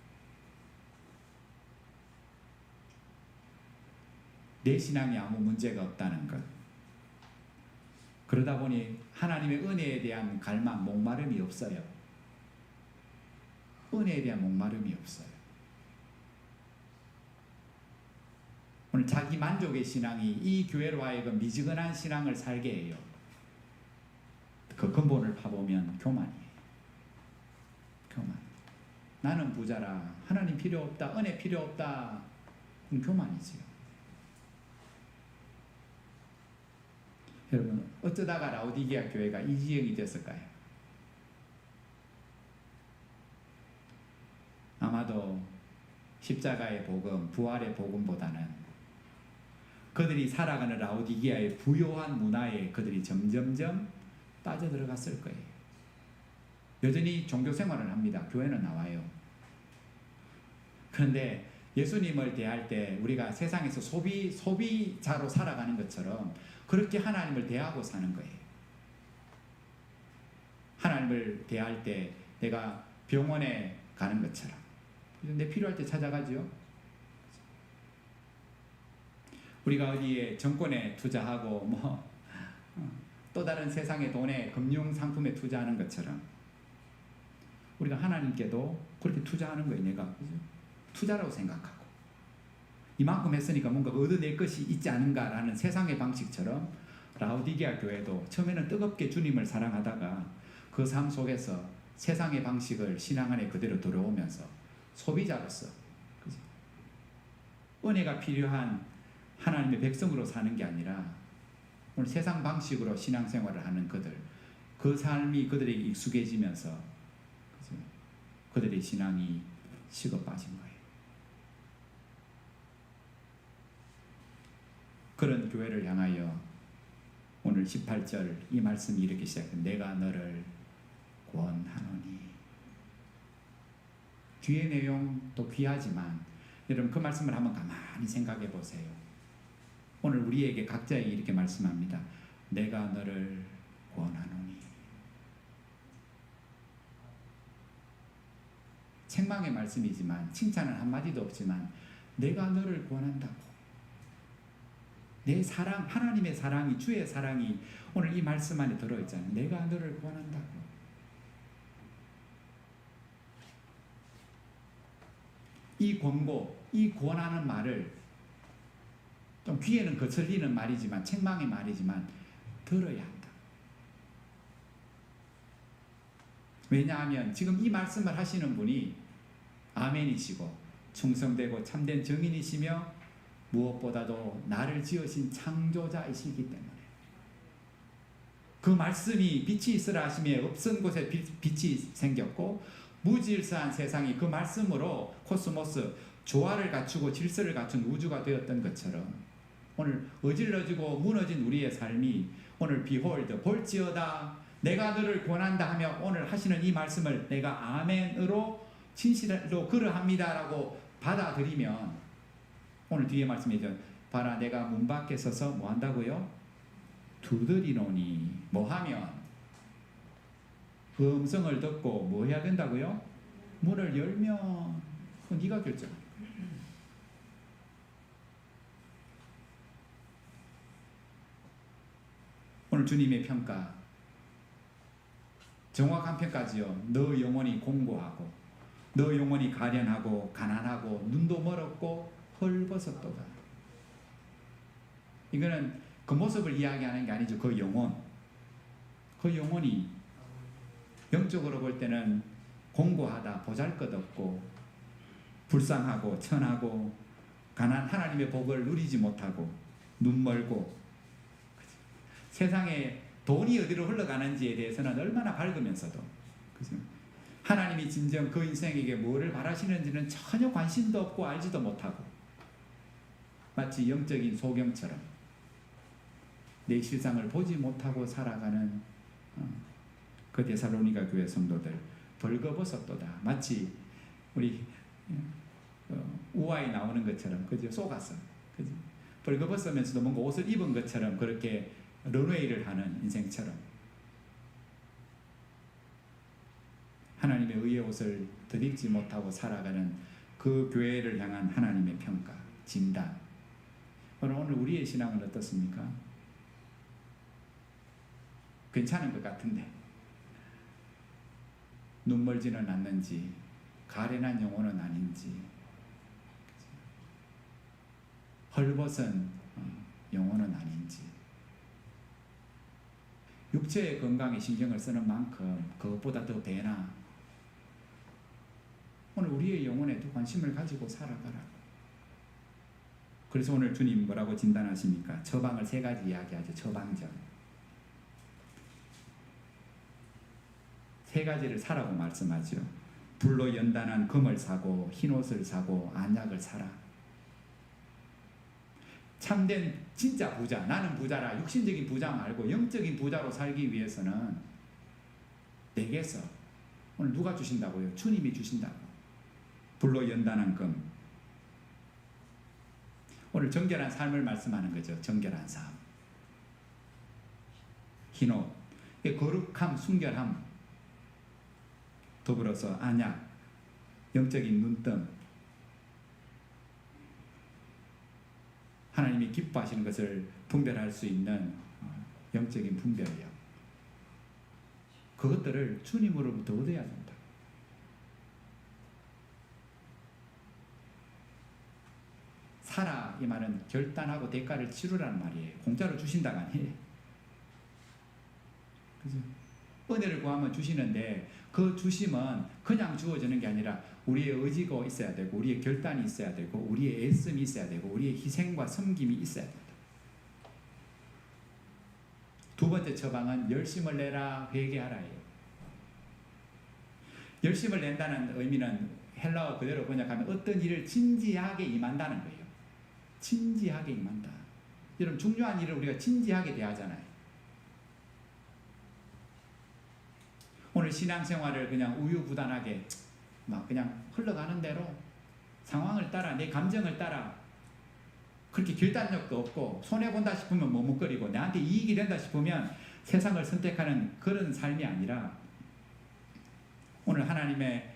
내 신앙이 아무 문제가 없다는 것. 그러다 보니 하나님의 은혜에 대한 갈망, 목마름이 없어요. 은혜에 대한 목마름이 없어요. 오늘 자기 만족의 신앙이 이 교회로 하여금 미지근한 신앙을 살게 해요. 그 근본을 파보면 교만이에요. 교만. 나는 부자라, 하나님 필요 없다, 은혜 필요 없다. 그건 교만이지요. 여러분, 어쩌다가 라오디게아 교회가 이 지형이 됐을까요? 아마도 십자가의 복음, 부활의 복음보다는 그들이 살아가는 라오디게아의 부요한 문화에 그들이 점점점 빠져들어갔을 거예요. 여전히 종교 생활을 합니다. 교회는 나와요. 그런데 예수님을 대할 때 우리가 세상에서 소비자로 살아가는 것처럼 그렇게 하나님을 대하고 사는 거예요. 하나님을 대할 때 내가 병원에 가는 것처럼 내 필요할 때 찾아가죠. 우리가 어디에 정권에 투자하고 또 다른 세상의 돈에 금융 상품에 투자하는 것처럼 우리가 하나님께도 그렇게 투자하는 거예요. 내가 그죠? 투자라고 생각하고 이만큼 했으니까 뭔가 얻어낼 것이 있지 않은가라는 세상의 방식처럼 라오디게아 교회도 처음에는 뜨겁게 주님을 사랑하다가 그 삶 속에서 세상의 방식을 신앙 안에 그대로 들어오면서 소비자로서 그죠? 은혜가 필요한 하나님의 백성으로 사는 게 아니라 오늘 세상 방식으로 신앙생활을 하는 그들, 그 삶이 그들에게 익숙해지면서 그죠? 그들의 신앙이 식어 빠진 거예요. 그런 교회를 향하여 오늘 18절 이 말씀이 이렇게 시작합니다. 내가 너를 권하노니. 뒤의 내용도 귀하지만 여러분 그 말씀을 한번 가만히 생각해 보세요. 오늘 우리에게 각자에게 이렇게 말씀합니다. 내가 너를 권하노니. 책망의 말씀이지만 칭찬은 한마디도 없지만 내가 너를 권한다고. 내 사랑, 하나님의 사랑이, 주의 사랑이 오늘 이 말씀 안에 들어있잖아요. 내가 너를 권한다고. 이 권고, 이 권하는 말을 좀 귀에는 거슬리는 말이지만 책망의 말이지만 들어야 한다. 왜냐하면 지금 이 말씀을 하시는 분이 아멘이시고 충성되고 참된 증인이시며 무엇보다도 나를 지으신 창조자이시기 때문에 그 말씀이 빛이 있으라 하시며 없은 곳에 빛이 생겼고 무질서한 세상이 그 말씀으로 코스모스 조화를 갖추고 질서를 갖춘 우주가 되었던 것처럼 오늘 어질러지고 무너진 우리의 삶이 오늘 비홀드 볼지어다 내가 너를 권한다 하며 오늘 하시는 이 말씀을 내가 아멘으로 진실로 그러합니다라고 받아들이면 오늘 뒤에 말씀이죠. 봐라 내가 문 밖에 서서 뭐 한다고요? 두드리노니. 뭐 하면? 그 음성을 듣고 뭐 해야 된다고요? 문을 열면 그건 네가 결정. 오늘 주님의 평가 정확한 평가지요. 너 영혼이 공고하고 너 영혼이 가련하고 가난하고 눈도 멀었고 헐벗었도다. 이거는 그 모습을 이야기하는 게 아니죠. 그 영혼. 그 영혼이 영적으로 볼 때는 공고하다, 보잘것없고 불쌍하고 천하고 가난 하나님의 복을 누리지 못하고 눈멀고 세상에 돈이 어디로 흘러가는지에 대해서는 얼마나 밝으면서도 그죠? 하나님이 진정 그 인생에게 뭐를 바라시는지는 전혀 관심도 없고 알지도 못하고 마치 영적인 소경처럼 내 실상을 보지 못하고 살아가는 그 데살로니가 교회 성도들 벌거벗었도다. 마치 우리 우화에 나오는 것처럼 그죠? 속았어. 그죠? 벌거벗으면서도 뭔가 옷을 입은 것처럼 그렇게 런웨이를 하는 인생처럼 하나님의 의의 옷을 덧입지 못하고 살아가는 그 교회를 향한 하나님의 평가, 진단. 오늘 우리의 신앙은 어떻습니까? 괜찮은 것 같은데 눈멀지는 않는지 가련한 영혼은 아닌지 헐벗은 영혼은 아닌지. 육체의 건강에 신경을 쓰는 만큼 그것보다 더 되나 오늘 우리의 영혼에 더 관심을 가지고 살아가라. 그래서 오늘 주님 뭐라고 진단하십니까? 처방을 3가지 이야기하죠. 처방전 3가지를 사라고 말씀하죠. 불로 연단한 금을 사고 흰옷을 사고 안약을 사라. 참된 진짜 부자, 나는 부자라, 육신적인 부자 말고 영적인 부자로 살기 위해서는 내게서 오늘 누가 주신다고요? 주님이 주신다고. 불로 연단한 금. 오늘 정결한 삶을 말씀하는 거죠. 정결한 삶. 흰옷, 거룩함, 순결함. 더불어서 안약, 영적인 눈뜸. 하나님이 기뻐하시는 것을 분별할 수 있는 영적인 분별력. 그것들을 주님으로부터 얻어야 된다. 사라 이 말은 결단하고 대가를 치르라는 말이에요. 공짜로 주신다가 아니에요. 그죠? 은혜를 구하면 주시는데 그 주심은 그냥 주어지는 게 아니라 우리의 의지가 있어야 되고 우리의 결단이 있어야 되고 우리의 애씀이 있어야 되고 우리의 희생과 섬김이 있어야 된다. 2번째 처방은 열심을 내라 회개하라예요. 열심을 낸다는 의미는 헬라어 그대로 번역하면 어떤 일을 진지하게 임한다는 거예요. 진지하게 임한다. 여러분 중요한 일을 우리가 진지하게 대하잖아요. 오늘 신앙생활을 그냥 우유부단하게 막 그냥 흘러가는 대로 상황을 따라 내 감정을 따라 그렇게 결단력도 없고 손해본다 싶으면 머뭇거리고 나한테 이익이 된다 싶으면 세상을 선택하는 그런 삶이 아니라 오늘 하나님의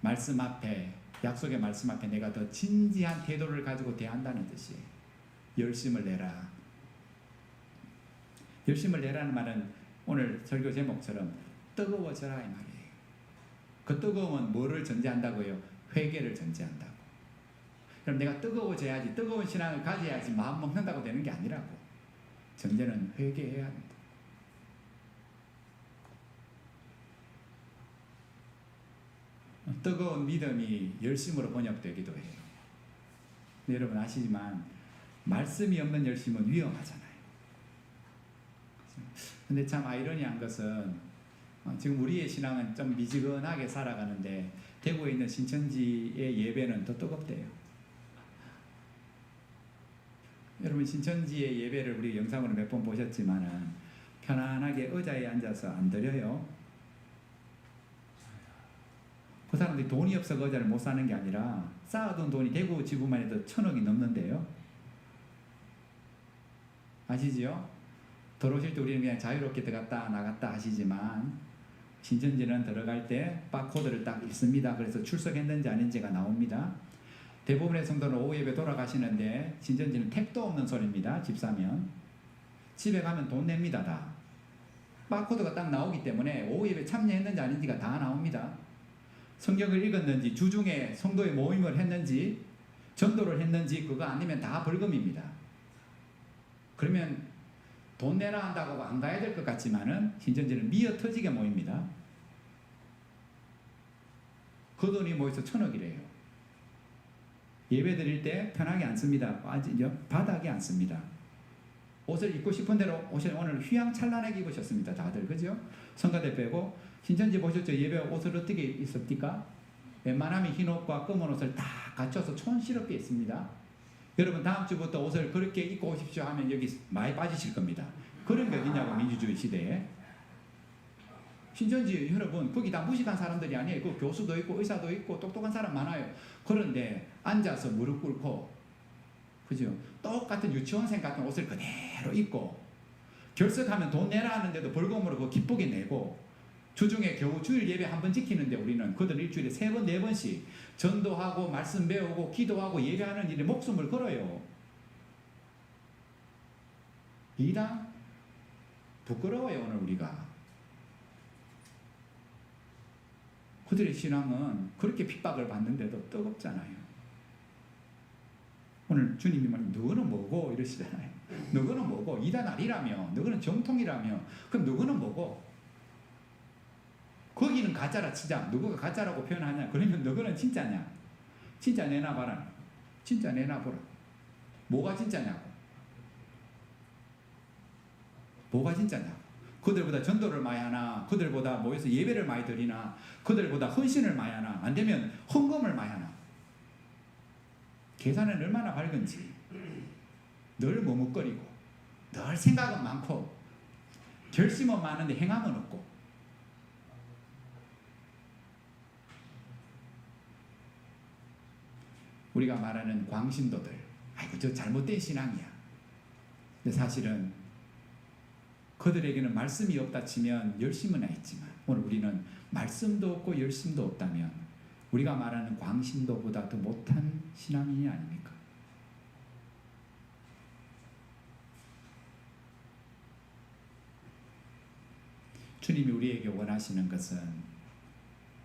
말씀 앞에 약속의 말씀 앞에 내가 더 진지한 태도를 가지고 대한다는 뜻이에요. 열심을 내라. 열심을 내라는 말은 오늘 설교 제목처럼 뜨거워져라 이 말이에요. 그 뜨거움은 뭐를 전제한다고요? 회개를 전제한다고. 그럼 내가 뜨거워져야지, 뜨거운 신앙을 가져야지 마음 먹는다고 되는 게 아니라고. 전제는 회개해야 합니다. 뜨거운 믿음이 열심으로 번역되기도 해요. 여러분 아시지만 말씀이 없는 열심은 위험하잖아요. 근데 참 아이러니한 것은 지금 우리의 신앙은 좀 미지근하게 살아가는데 대구에 있는 신천지의 예배는 더 뜨겁대요. 여러분 신천지의 예배를 우리 영상으로 몇 번 보셨지만은 편안하게 의자에 앉아서 안 드려요. 그 사람들이 돈이 없어서 의자를 못 사는 게 아니라 쌓아둔 돈이 대구 지구만 해도 1,000억이 넘는데요. 아시지요? 들어오실 때 우리는 그냥 자유롭게 들어갔다 나갔다 하시지만 신천지는 들어갈 때 바코드를 딱 읽습니다. 그래서 출석했는지 아닌지가 나옵니다. 대부분의 성도는 오후 예배 돌아가시는데 신천지는 택도 없는 소리입니다. 집 사면 집에 가면 돈 냅니다. 다 바코드가 딱 나오기 때문에 오후 예배 참여했는지 아닌지가 다 나옵니다. 성경을 읽었는지 주중에 성도의 모임을 했는지 전도를 했는지 그거 아니면 다 벌금입니다. 그러면 돈 내라 한다고 안 가야 될 것 같지만은 신천지는 미어 터지게 모입니다. 그 돈이 모여서 1,000억이래요. 예배 드릴 때 편하게 앉습니다. 바닥에 앉습니다. 옷을 입고 싶은 대로 오늘 휘황찬란하게 입으셨습니다. 다들 그죠? 성가대 빼고 신천지 보셨죠? 예배 옷을 어떻게 입습니까? 웬만하면 흰 옷과 검은 옷을 다 갖춰서 촌스럽게 입습니다. 여러분 다음 주부터 옷을 그렇게 입고 오십시오 하면 여기 많이 빠지실 겁니다. 그런 게 어디냐고 민주주의 시대에. 신천지 여러분 거기 다 무식한 사람들이 아니에요. 그 교수도 있고 의사도 있고 똑똑한 사람 많아요. 그런데 앉아서 무릎 꿇고 그죠? 똑같은 유치원생 같은 옷을 그대로 입고 결석하면 돈 내라 하는데도 벌금으로 그거 기쁘게 내고 주중에 겨우 주일 예배 한 번 지키는데 우리는 그들 일주일에 3번 4번씩 전도하고 말씀 배우고 기도하고 예배하는 일에 목숨을 걸어요. 이당 부끄러워요 오늘 우리가. 그들의 신앙은 그렇게 핍박을 받는데도 뜨겁잖아요. 오늘 주님이 말 너거는 뭐고 이러시잖아요. 너거는 뭐고 이단 아니라며 너거는 정통이라며 그럼 너거는 뭐고 거기는 가짜라 치자 너거가 가짜라고 표현하냐 그러면 너거는 진짜냐 진짜 내놔봐라 진짜 내놔보라 뭐가 진짜냐고 뭐가 진짜냐고 그들보다 전도를 많이 하나 그들보다 모여서 예배를 많이 드리나 그들보다 헌신을 많이 하나 안되면 헌금을 많이 하나 계산은 얼마나 밝은지 늘 머뭇거리고 늘 생각은 많고 결심은 많은데 행함은 없고 우리가 말하는 광신도들 아이고 저 잘못된 신앙이야 근데 사실은 그들에게는 말씀이 없다 치면 열심은 있지만 오늘 우리는 말씀도 없고 열심도 없다면 우리가 말하는 광신도보다 더 못한 신앙인이 아닙니까? 주님이 우리에게 원하시는 것은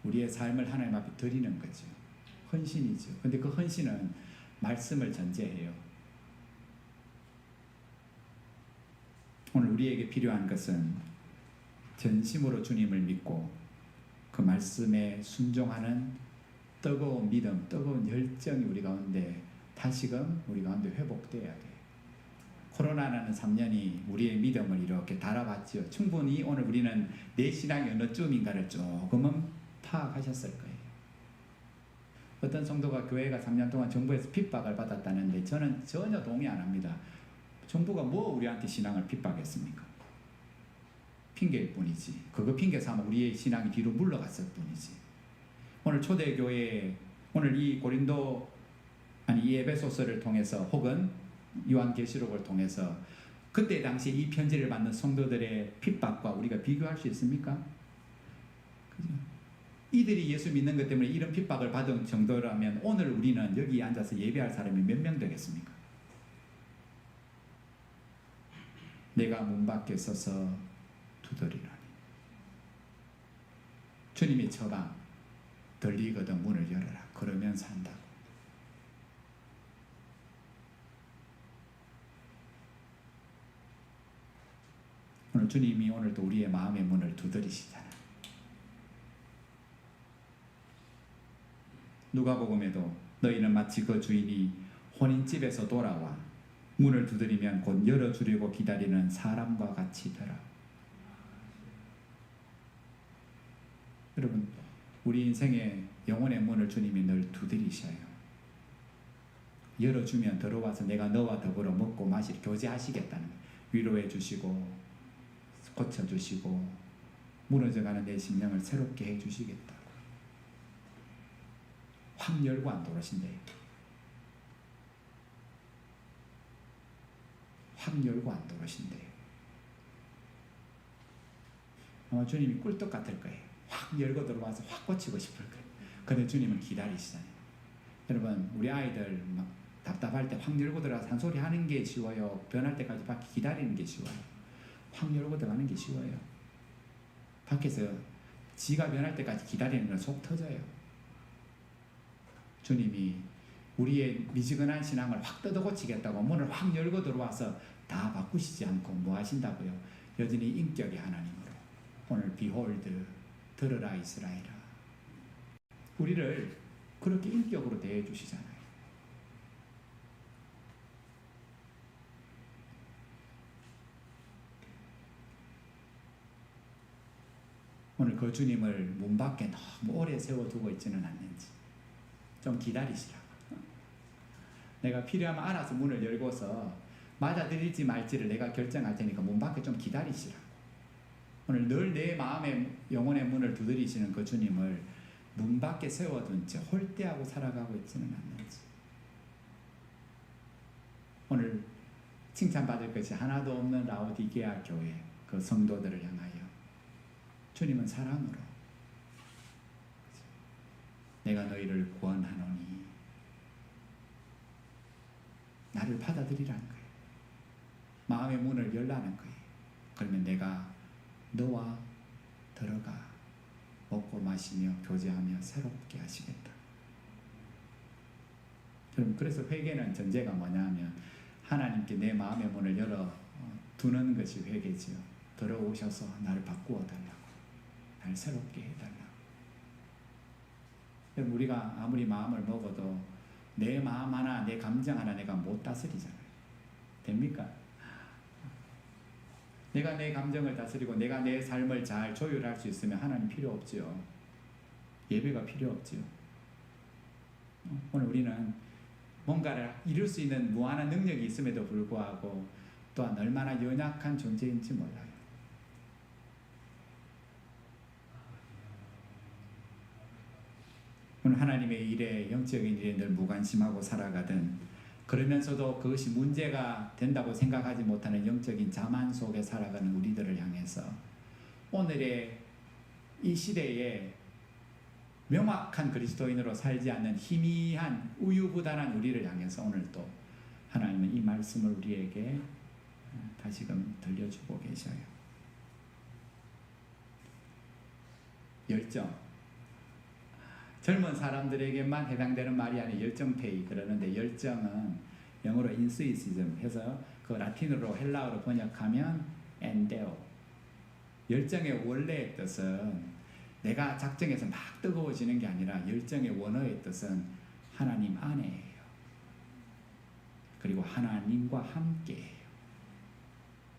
우리의 삶을 하나님 앞에 드리는 거죠. 헌신이죠. 근데 그 헌신은 말씀을 전제해요. 오늘 우리에게 필요한 것은 전심으로 주님을 믿고 그 말씀에 순종하는 뜨거운 믿음, 뜨거운 열정이 우리 가운데 다시금 우리 가운데 회복돼야 돼요. 코로나라는 3년이 우리의 믿음을 이렇게 달아봤죠. 충분히 오늘 우리는 내 신앙이 어느 쯤인가를 조금은 파악하셨을 거예요. 어떤 성도가 교회가 3년 동안 정부에서 핍박을 받았다는데 저는 전혀 동의 안 합니다. 정부가 뭐 우리한테 신앙을 핍박했습니까? 핑계일 뿐이지. 그거 핑계 삼아 우리의 신앙이 뒤로 물러갔을 뿐이지. 오늘 초대교회 오늘 이 고린도 이 에베소서를 통해서 혹은 요한계시록을 통해서 그때 당시 이 편지를 받는 성도들의 핍박과 우리가 비교할 수 있습니까? 그죠? 이들이 예수 믿는 것 때문에 이런 핍박을 받은 정도라면 오늘 우리는 여기 앉아서 예배할 사람이 몇 명 되겠습니까? 내가 문 밖에 서서 두드리라니. 주님의 처방 들리거든 문을 열어라. 그러면 산다고. 오늘 주님이 오늘도 우리의 마음의 문을 두드리시잖아. 누가복음에도 너희는 마치 그 주인이 혼인집에서 돌아와 문을 두드리면 곧 열어주려고 기다리는 사람과 같이더라. 여러분 우리 인생의 영혼의 문을 주님이 늘 두드리셔요. 열어주면 들어와서 내가 너와 더불어 먹고 마실 교제하시겠다는 거예요. 위로해 주시고 고쳐주시고 무너져가는 내 심령을 새롭게 해주시겠다고. 확 열고 안 들어오신대요. 확 열고 안 들어오신대요. 아마 주님이 꿀떡 같을 거예요. 확 열고 들어와서 확 고치고 싶을 거예요. 근데 주님은 기다리시잖아요. 여러분 우리 아이들 막 답답할 때 확 열고 들어와서 한 소리 하는 게 쉬워요? 변할 때까지 밖에 기다리는 게 쉬워요? 확 열고 들어가는 게 쉬워요? 밖에서 지가 변할 때까지 기다리는 건 속 터져요. 주님이 우리의 미지근한 신앙을 확 뜯어고치겠다고 문을 확 열고 들어와서 다 바꾸시지 않고 뭐 하신다고요? 여전히 인격의 하나님으로 오늘 비홀드 들으라 이스라엘아 우리를 그렇게 인격으로 대해 주시잖아요. 오늘 그 주님을 문 밖에 너무 오래 세워두고 있지는 않는지 좀 기다리시라고. 내가 필요하면 알아서 문을 열고서 맞아들일지 말지를 내가 결정할 테니까 문 밖에 좀 기다리시라고. 오늘 늘 내 마음의 영혼의 문을 두드리시는 그 주님을 문 밖에 세워둔 채 홀대하고 살아가고 있지는 않는지. 오늘 칭찬받을 것이 하나도 없는 라오디게아 교회 그 성도들을 향하여 주님은 사랑으로 내가 너희를 구원하노니 나를 받아들이라는 거예요. 마음의 문을 열라는 거예요. 그러면 내가 너와 들어가 먹고 마시며 교제하며 새롭게 하시겠다. 여러분, 그래서 회개는 전제가 뭐냐면 하나님께 내 마음의 문을 열어 두는 것이 회개지요. 들어오셔서 나를 바꾸어 달라고, 나를 새롭게 해달라고. 여러분, 우리가 아무리 마음을 먹어도 내 마음 하나, 내 감정 하나 내가 못 다스리잖아요. 됩니까? 내가 내 감정을 다스리고 내가 내 삶을 잘 조율할 수 있으면 하나님 필요 없지요. 예배가 필요 없지요. 오늘 우리는 뭔가를 이룰 수 있는 무한한 능력이 있음에도 불구하고 또한 얼마나 연약한 존재인지 몰라요. 오늘 하나님의 일에, 영적인 일에 늘 무관심하고 살아가든, 그러면서도 그것이 문제가 된다고 생각하지 못하는 영적인 자만 속에 살아가는 우리들을 향해서 오늘의 이 시대에 명확한 그리스도인으로 살지 않는 희미한 우유부단한 우리를 향해서 오늘 또 하나님은 이 말씀을 우리에게 다시금 들려주고 계셔요. 열정. 젊은 사람들에게만 해당되는 말이 아니라 열정페이 그러는데, 열정은 영어로 enthusiasm 해서 그 라틴어로 헬라어로 번역하면 엔데오. 열정의 원래의 뜻은 내가 작정해서 막 뜨거워지는 게 아니라 열정의 원어의 뜻은 하나님 안에예요. 그리고 하나님과 함께예요.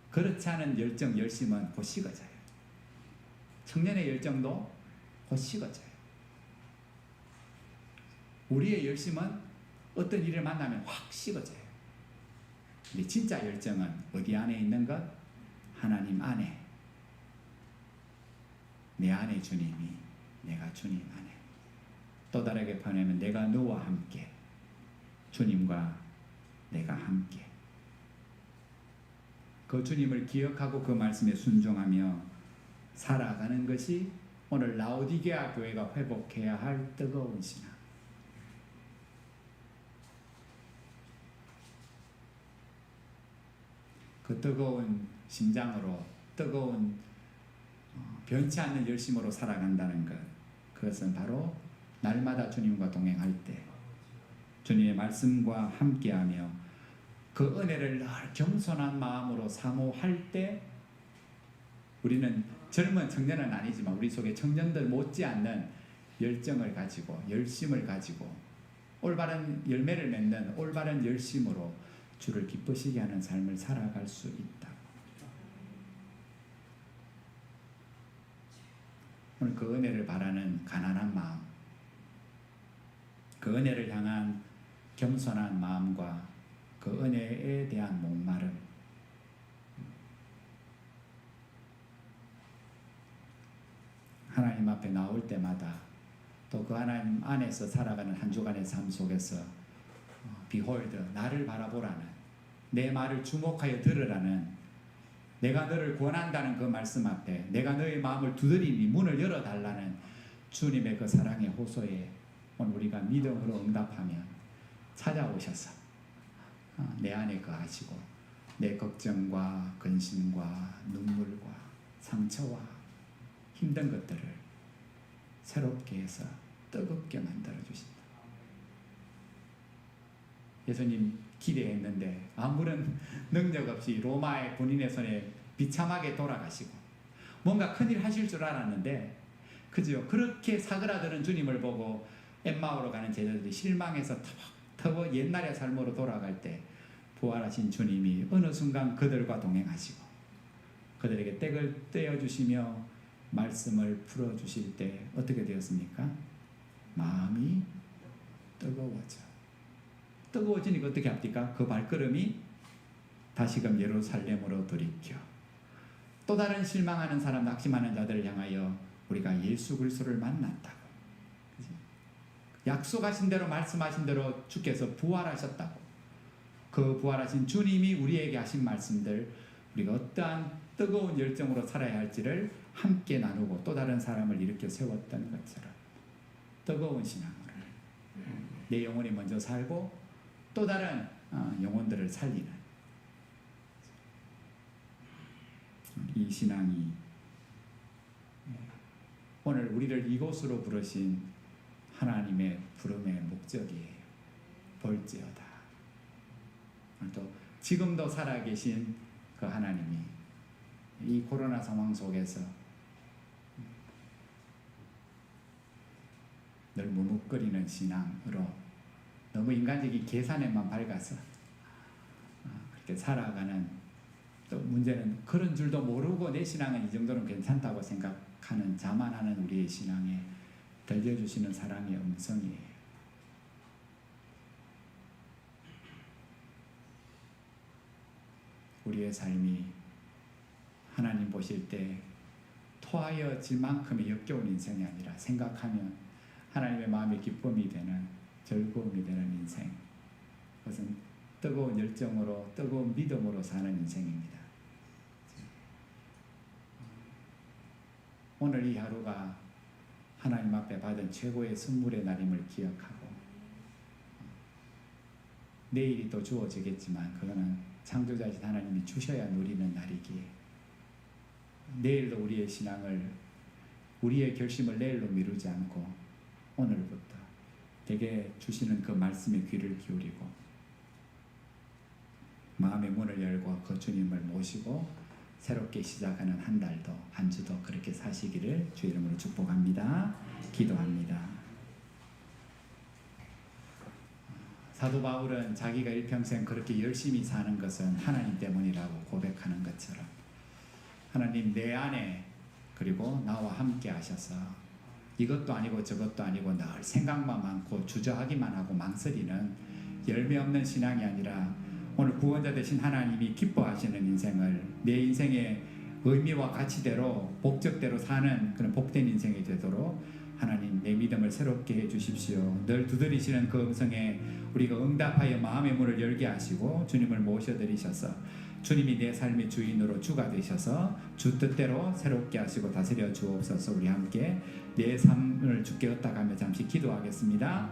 그렇지 않은 열정, 열심은 곧 식어져요. 청년의 열정도 곧 식어져요. 우리의 열심은 어떤 일을 만나면 확 식어져요. 근데 진짜 열정은 어디 안에 있는 것? 하나님 안에. 내 안에 주님이, 내가 주님 안에. 또 다르게 표현하면 내가 너와 함께, 주님과 내가 함께. 그 주님을 기억하고 그 말씀에 순종하며 살아가는 것이 오늘 라오디게아 교회가 회복해야 할 뜨거운 신앙. 그 뜨거운 심장으로, 뜨거운 변치 않는 열심으로 살아간다는 것, 그것은 바로 날마다 주님과 동행할 때, 주님의 말씀과 함께하며 그 은혜를 늘 겸손한 마음으로 사모할 때, 우리는 젊은 청년은 아니지만 우리 속에 청년들 못지않는 열정을 가지고, 열심을 가지고 올바른 열매를 맺는 올바른 열심으로 주를 기쁘시게 하는 삶을 살아갈 수 있다. 오늘 그 은혜를 바라는 가난한 마음, 그 은혜를 향한 겸손한 마음과 그 은혜에 대한 목마름, 하나님 앞에 나올 때마다 또 그 하나님 안에서 살아가는 한 주간의 삶 속에서 Behold, 나를 바라보라는, 내 말을 주목하여 들으라는, 내가 너를 권한다는 그 말씀 앞에 내가 너의 마음을 두드리니 문을 열어달라는 주님의 그 사랑의 호소에 오늘 우리가 믿음으로 응답하면 찾아오셔서 내 안에 거하시고 내 걱정과 근심과 눈물과 상처와 힘든 것들을 새롭게 해서 뜨겁게 만들어 주신다. 예수님 기대했는데 아무런 능력 없이 로마의 군인의 손에 비참하게 돌아가시고 뭔가 큰일 하실 줄 알았는데, 그죠? 그렇게 사그라드는 주님을 보고 엠마오로 가는 제자들이 실망해서 터벅터벅 옛날의 삶으로 돌아갈 때 부활하신 주님이 어느 순간 그들과 동행하시고 그들에게 떼를 떼어주시며 말씀을 풀어주실 때 어떻게 되었습니까? 마음이 뜨거워져. 뜨거워지니까 어떻게 합니까? 그 발걸음이 다시금 예루살렘으로 돌이켜 또 다른 실망하는 사람, 낙심하는 자들을 향하여 우리가 예수 그리스도를 만났다고, 그치? 약속하신 대로, 말씀하신 대로 주께서 부활하셨다고, 그 부활하신 주님이 우리에게 하신 말씀들, 우리가 어떠한 뜨거운 열정으로 살아야 할지를 함께 나누고 또 다른 사람을 일으켜 세웠던 것처럼 뜨거운 신앙으로 내 영혼이 먼저 살고 또 다른 영혼들을 살리는 이 신앙이 오늘 우리를 이곳으로 부르신 하나님의 부름의 목적이에요. 볼지어다. 또 지금도 살아계신 그 하나님이 이 코로나 상황 속에서 늘 머뭇거리는 신앙으로 너무 인간적인 계산에만 밝아서 그렇게 살아가는, 또 문제는 그런 줄도 모르고 내 신앙은 이 정도는 괜찮다고 생각하는 자만하는 우리의 신앙에 들려주시는 사랑의 음성이에요. 우리의 삶이 하나님 보실 때 토하여질 만큼의 역겨운 인생이 아니라 생각하면 하나님의 마음의 기쁨이 되는, 즐거움이 되는 인생, 그것은 뜨거운 열정으로, 뜨거운 믿음으로 사는 인생입니다. 오늘 이 하루가 하나님 앞에 받은 최고의 선물의 날임을 기억하고, 내일이 또 주어지겠지만 그거는 창조자이신 하나님이 주셔야 누리는 날이기에, 내일도 우리의 신앙을, 우리의 결심을 내일로 미루지 않고 오늘부터 내게 주시는 그 말씀에 귀를 기울이고 마음의 문을 열고 그 주님을 모시고 새롭게 시작하는 한 달도, 한 주도 그렇게 사시기를 주의 이름으로 축복합니다. 기도합니다. 사도 바울은 자기가 일평생 그렇게 열심히 사는 것은 하나님 때문이라고 고백하는 것처럼, 하나님 내 안에 그리고 나와 함께 하셔서 이것도 아니고 저것도 아니고 늘 생각만 많고 주저하기만 하고 망설이는 열매 없는 신앙이 아니라 오늘 구원자 되신 하나님이 기뻐하시는 인생을, 내 인생의 의미와 가치대로 목적대로 사는 그런 복된 인생이 되도록 하나님 내 믿음을 새롭게 해주십시오. 늘 두드리시는 그 음성에 우리가 응답하여 마음의 문을 열게 하시고 주님을 모셔드리셔서 주님이 내 삶의 주인으로 주가 되셔서 주 뜻대로 새롭게 하시고 다스려 주옵소서. 우리 함께 내 삶을 주께 흩어가며 잠시 기도하겠습니다.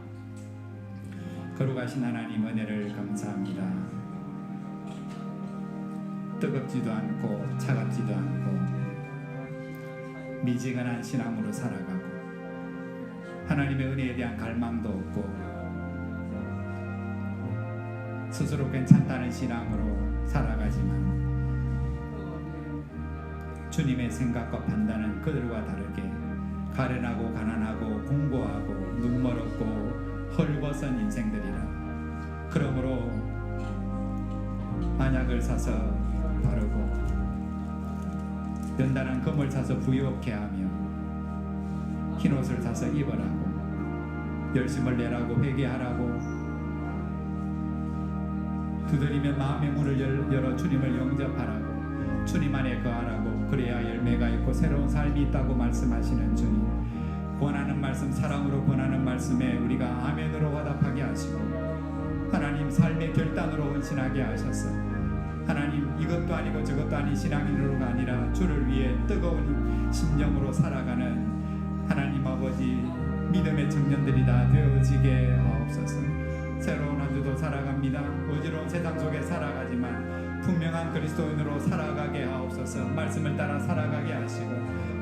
거룩하신 하나님 은혜를 감사합니다. 뜨겁지도 않고 차갑지도 않고 미지근한 신앙으로 살아가고 하나님의 은혜에 대한 갈망도 없고 스스로 괜찮다는 신앙으로 살아가지만 주님의 생각과 판단은 그들과 다르게 가련하고 가난하고 공고하고 눈멀었고 헐벗은 인생들이라. 그러므로 안약을 사서 바르고 연단한 금을 사서 부유하게 하며 흰옷을 사서 입으라고, 열심을 내라고 회개하라고, 두드리며 마음의 문을 열어 주님을 영접하라고, 주님 안에 거하라고, 그래야 열매가 있고 새로운 삶이 있다고 말씀하시는 주님, 권하는 말씀, 사랑으로 권하는 말씀에 우리가 아멘으로 화답하게 하시고 하나님 삶의 결단으로 헌신하게 하셔서 하나님 이것도 아니고 저것도 아닌 신앙인으로가 아니라 주를 위해 뜨거운 심령으로 살아가는 하나님 아버지 믿음의 청년들이 다 되어지게 하옵소서. 새로운 한 주도 살아갑니다. 어지러운 세상 속에 살아가지만 분명한 그리스도인으로 살아가게 하옵소서. 말씀을 따라 살아가게 하시고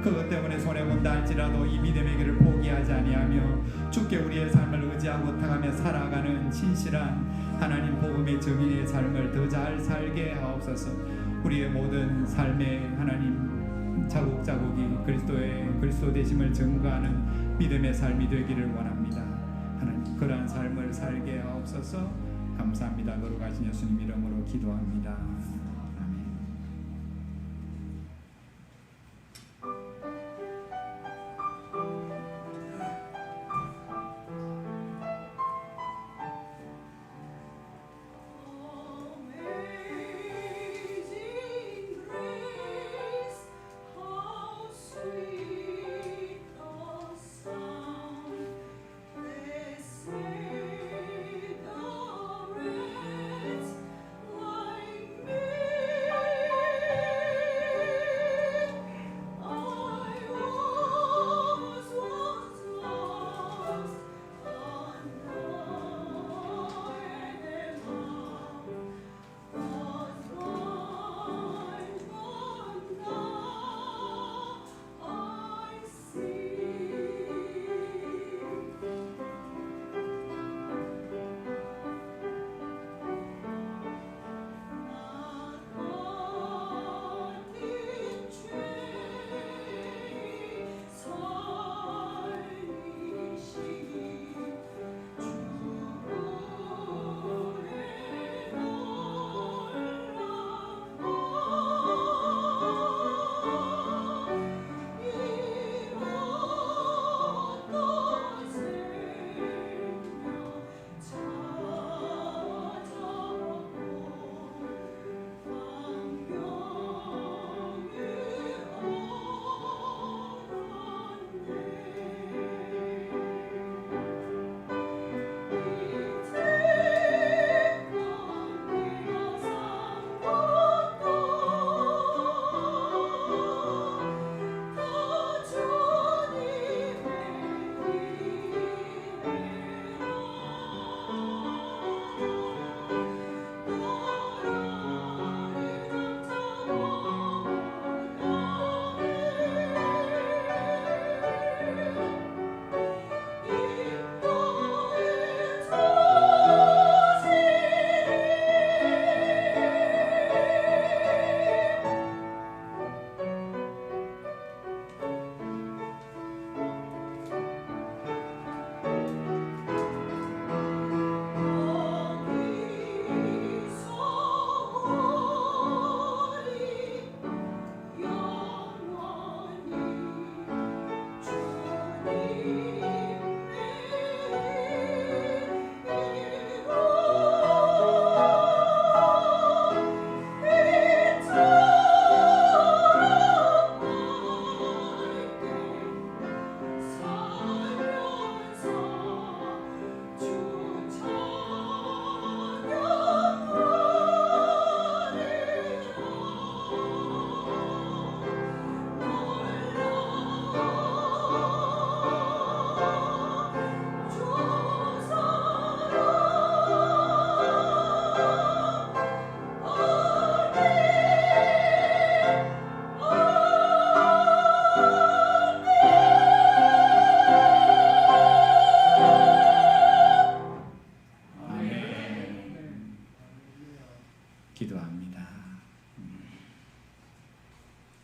그것 때문에 손해본다 할지라도 이 믿음의 길을 포기하지 아니하며 주께 우리의 삶을 의지하고 타가며 살아가는 신실한 하나님 복음의 증인의 삶을 더 잘 살게 하옵소서. 우리의 모든 삶의 하나님 자국자국이 그리스도 되심을 증거하는 믿음의 삶이 되기를 원합니다. 하나님 그러한 삶을 살게 하옵소서. 감사합니다. 거룩하신 예수님 이름으로 기도합니다. Like me.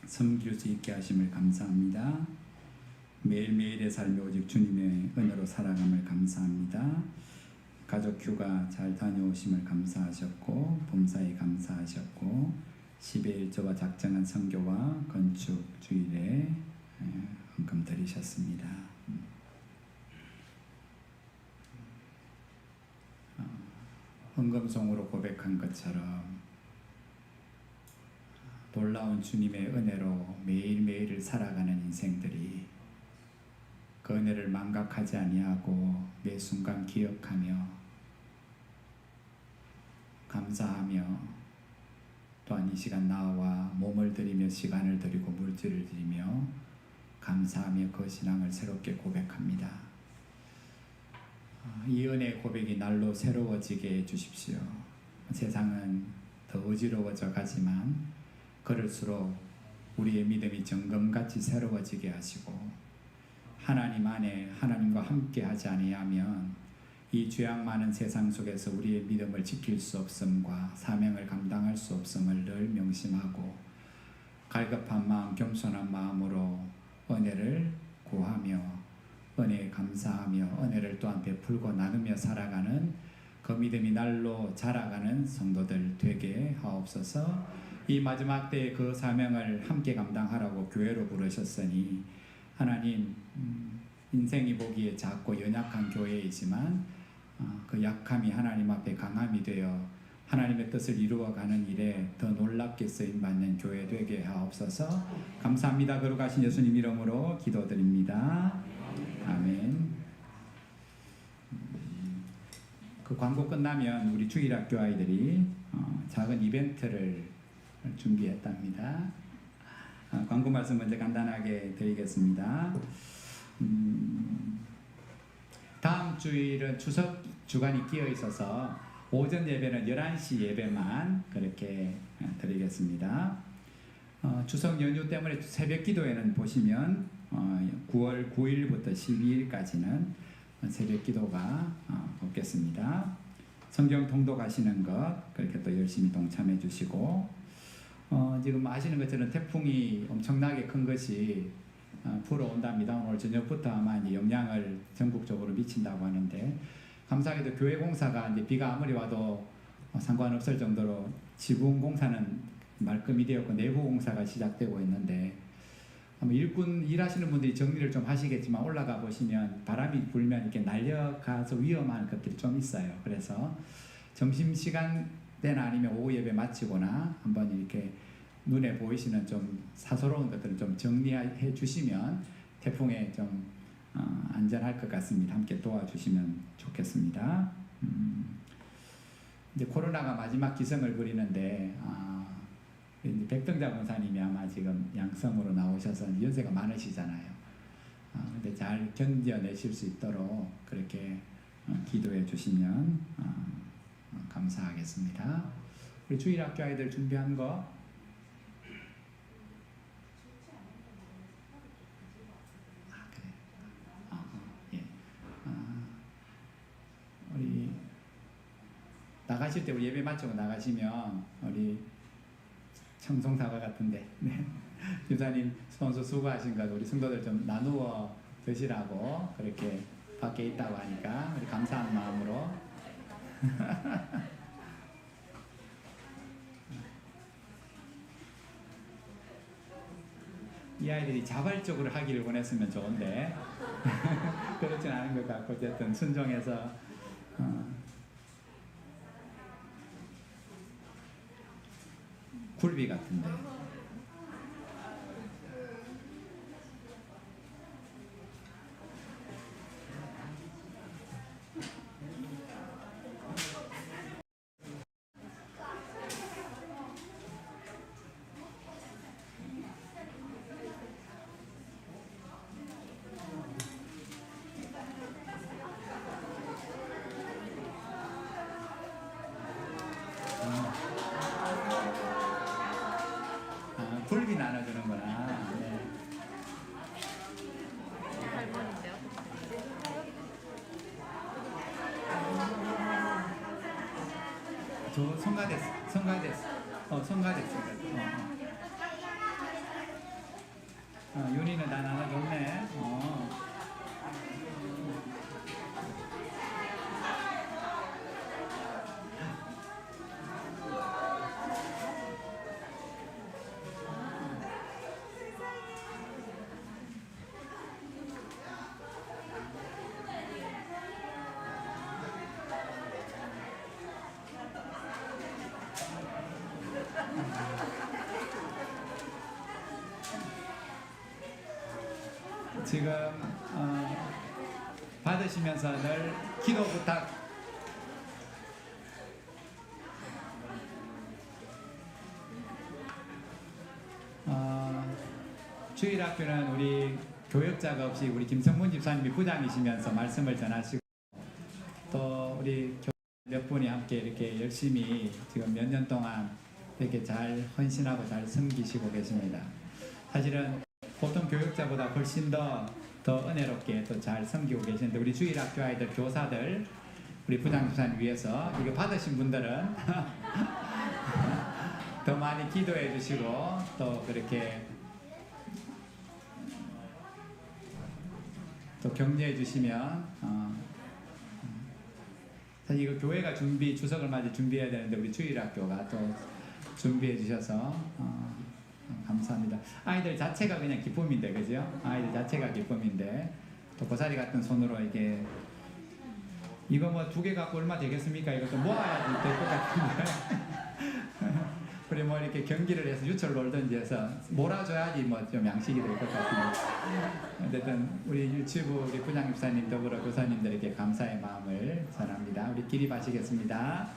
섬길 수 있게 하심을 감사합니다. 매일매일의 삶이 오직 주님의 은혜로 살아감을 감사합니다. 가족 휴가 잘 다녀오심을 감사하셨고 범사에 감사하셨고 10의 1조와 작정한 선교와 건축 주일에 헌금 드리셨습니다. 헌금송으로 고백한 것처럼 놀라운 주님의 은혜로 매일매일을 살아가는 인생들이 그 은혜를 망각하지 아니하고 매 순간 기억하며 감사하며 또한 이 시간 나와 몸을 들이며 시간을 들이고 물질을 들이며 감사하며 그 신앙을 새롭게 고백합니다. 이 은혜의 고백이 날로 새로워지게 해주십시오. 세상은 더 어지러워져 가지만 그럴수록 우리의 믿음이 정금같이 새로워지게 하시고 하나님 안에 하나님과 함께 하지 아니하면 이 죄악 많은 세상 속에서 우리의 믿음을 지킬 수 없음과 사명을 감당할 수 없음을 늘 명심하고 갈급한 마음 겸손한 마음으로 은혜를 구하며 은혜에 감사하며 은혜를 또한 베풀고 나누며 살아가는 그 믿음이 날로 자라가는 성도들 되게 하옵소서. 이 마지막 때의 그 사명을 함께 감당하라고 교회로 부르셨으니 하나님 인생이 보기에 작고 연약한 교회이지만 그 약함이 하나님 앞에 강함이 되어 하나님의 뜻을 이루어가는 일에 더 놀랍게 쓰임받는 교회 되게 하옵소서. 감사합니다. 거룩하신 예수님 이름으로 기도드립니다. 아멘. 그 광고 끝나면 우리 주일학교 아이들이 작은 이벤트를 준비했답니다. 광고 말씀 먼저 간단하게 드리겠습니다. 다음 주일은 추석 주간이 끼어 있어서 오전 예배는 11시 예배만 그렇게 드리겠습니다. 추석 연휴 때문에 새벽 기도에는 보시면 9월 9일부터 12일까지는 새벽 기도가 없겠습니다. 성경 통독하시는 것 그렇게 또 열심히 동참해 주시고 지금 아시는 것처럼 태풍이 엄청나게 큰 것이 불어온답니다. 오늘 저녁부터 아마 이제 영향을 전국적으로 미친다고 하는데 감사하게도 교회 공사가 이제 비가 아무리 와도 상관없을 정도로 지붕 공사는 말끔히 되었고 내부 공사가 시작되고 있는데 일꾼 일하시는 분들이 정리를 좀 하시겠지만 올라가 보시면 바람이 불면 이렇게 날려가서 위험한 것들이 좀 있어요. 그래서 점심시간 때나 아니면 오후 예배 마치거나 한번 이렇게 눈에 보이시는 좀 사소로운 것들을 좀 정리해 주시면 태풍에 좀 안전할 것 같습니다. 함께 도와주시면 좋겠습니다. 이제 코로나가 마지막 기승을 부리는데 백등자 권사님이 아마 지금 양성으로 나오셔서 연세가 많으시잖아요. 근데 잘 견뎌내실 수 있도록 그렇게 기도해 주시면 감사하겠습니다. 우리 주일학교 아이들 준비한 거 그래. 예. 우리 나가실 때 우리 예배 마치고 나가시면 우리 청송사과 같은데 네. 유사님 선수 수고하신 것 우리 성도들 좀 나누어 드시라고 그렇게 밖에 있다고 하니까 우리 감사한 마음으로 이 아이들이 자발적으로 하기를 원했으면 좋은데 그렇진 않은 것 같고 어쨌든 순종해서 굴비 같은데 굴비 나눠주는구나. 네. 할머니인데요? 저 성가됐어. 성가됐어. 성가됐어. 윤희는 다 나눠줬네. 지금 받으시면서 늘 기도 부탁. 주일학교는 우리 교역자가 없이 우리 김성문 집사님이 부장이시면서 말씀을 전하시고, 또 우리 몇 분이 함께 이렇게 열심히 지금 몇 년 동안 이렇게 잘 헌신하고 잘 섬기시고 계십니다. 사실은 보통 교육자보다 훨씬 더 은혜롭게 또 잘 섬기고 계시는데, 우리 주일학교 아이들, 교사들, 우리 부장집사님 위해서 이거 받으신 분들은 더 많이 기도해 주시고 또 그렇게 또 격려해 주시면 사실 이거 교회가 추석을 맞이 준비해야 되는데 우리 주일학교가 또 준비해 주셔서 감사합니다. 아이들 자체가 그냥 기쁨인데, 그죠? 아이들 자체가 기쁨인데 또 고사리 같은 손으로 이게 이거 뭐 2개 갖고 얼마 되겠습니까? 이것도 모아야 될 것 같은데 우리 뭐 이렇게 경기를 해서 유철 놀든지 해서 몰아줘야지 뭐 좀 양식이 될 것 같은데, 어쨌든 우리 유치부 우리 부장집사님 더불어 교사님들에게 감사의 마음을 전합니다. 우리 기립 하시겠습니다.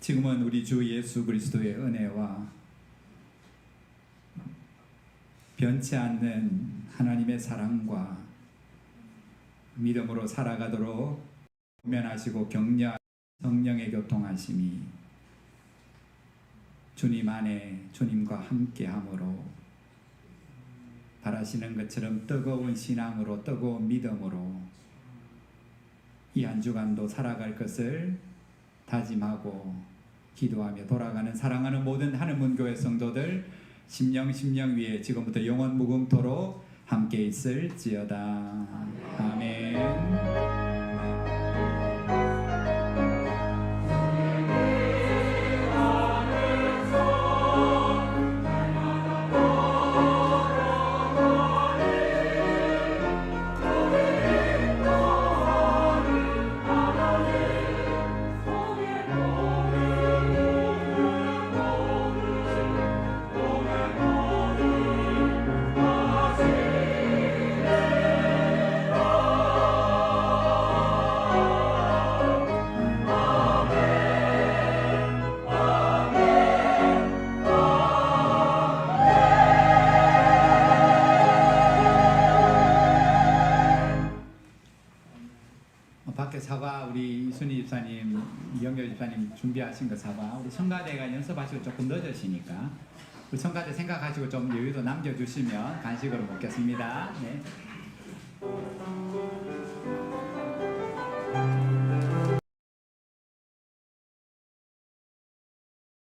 지금은 우리 주 예수 그리스도의 은혜와 변치 않는 하나님의 사랑과 믿음으로 살아가도록 면하시고 격려하시는 성령의 교통하심이 주님 안에 주님과 함께함으로 바라시는 것처럼 뜨거운 신앙으로 뜨거운 믿음으로 이 한 주간도 살아갈 것을 다짐하고 기도하며 돌아가는 사랑하는 모든 하늘문교회 성도들 심령 위에 지금부터 영원 무궁토록 함께 있을지어다. 아멘. 순희 집사님, 이영결 집사님 준비하신 거 사과. 우리 성가대가 연습하시고 조금 늦으시니까 우리 성가대 생각하시고 좀 여유도 남겨주시면 간식으로 먹겠습니다. 네.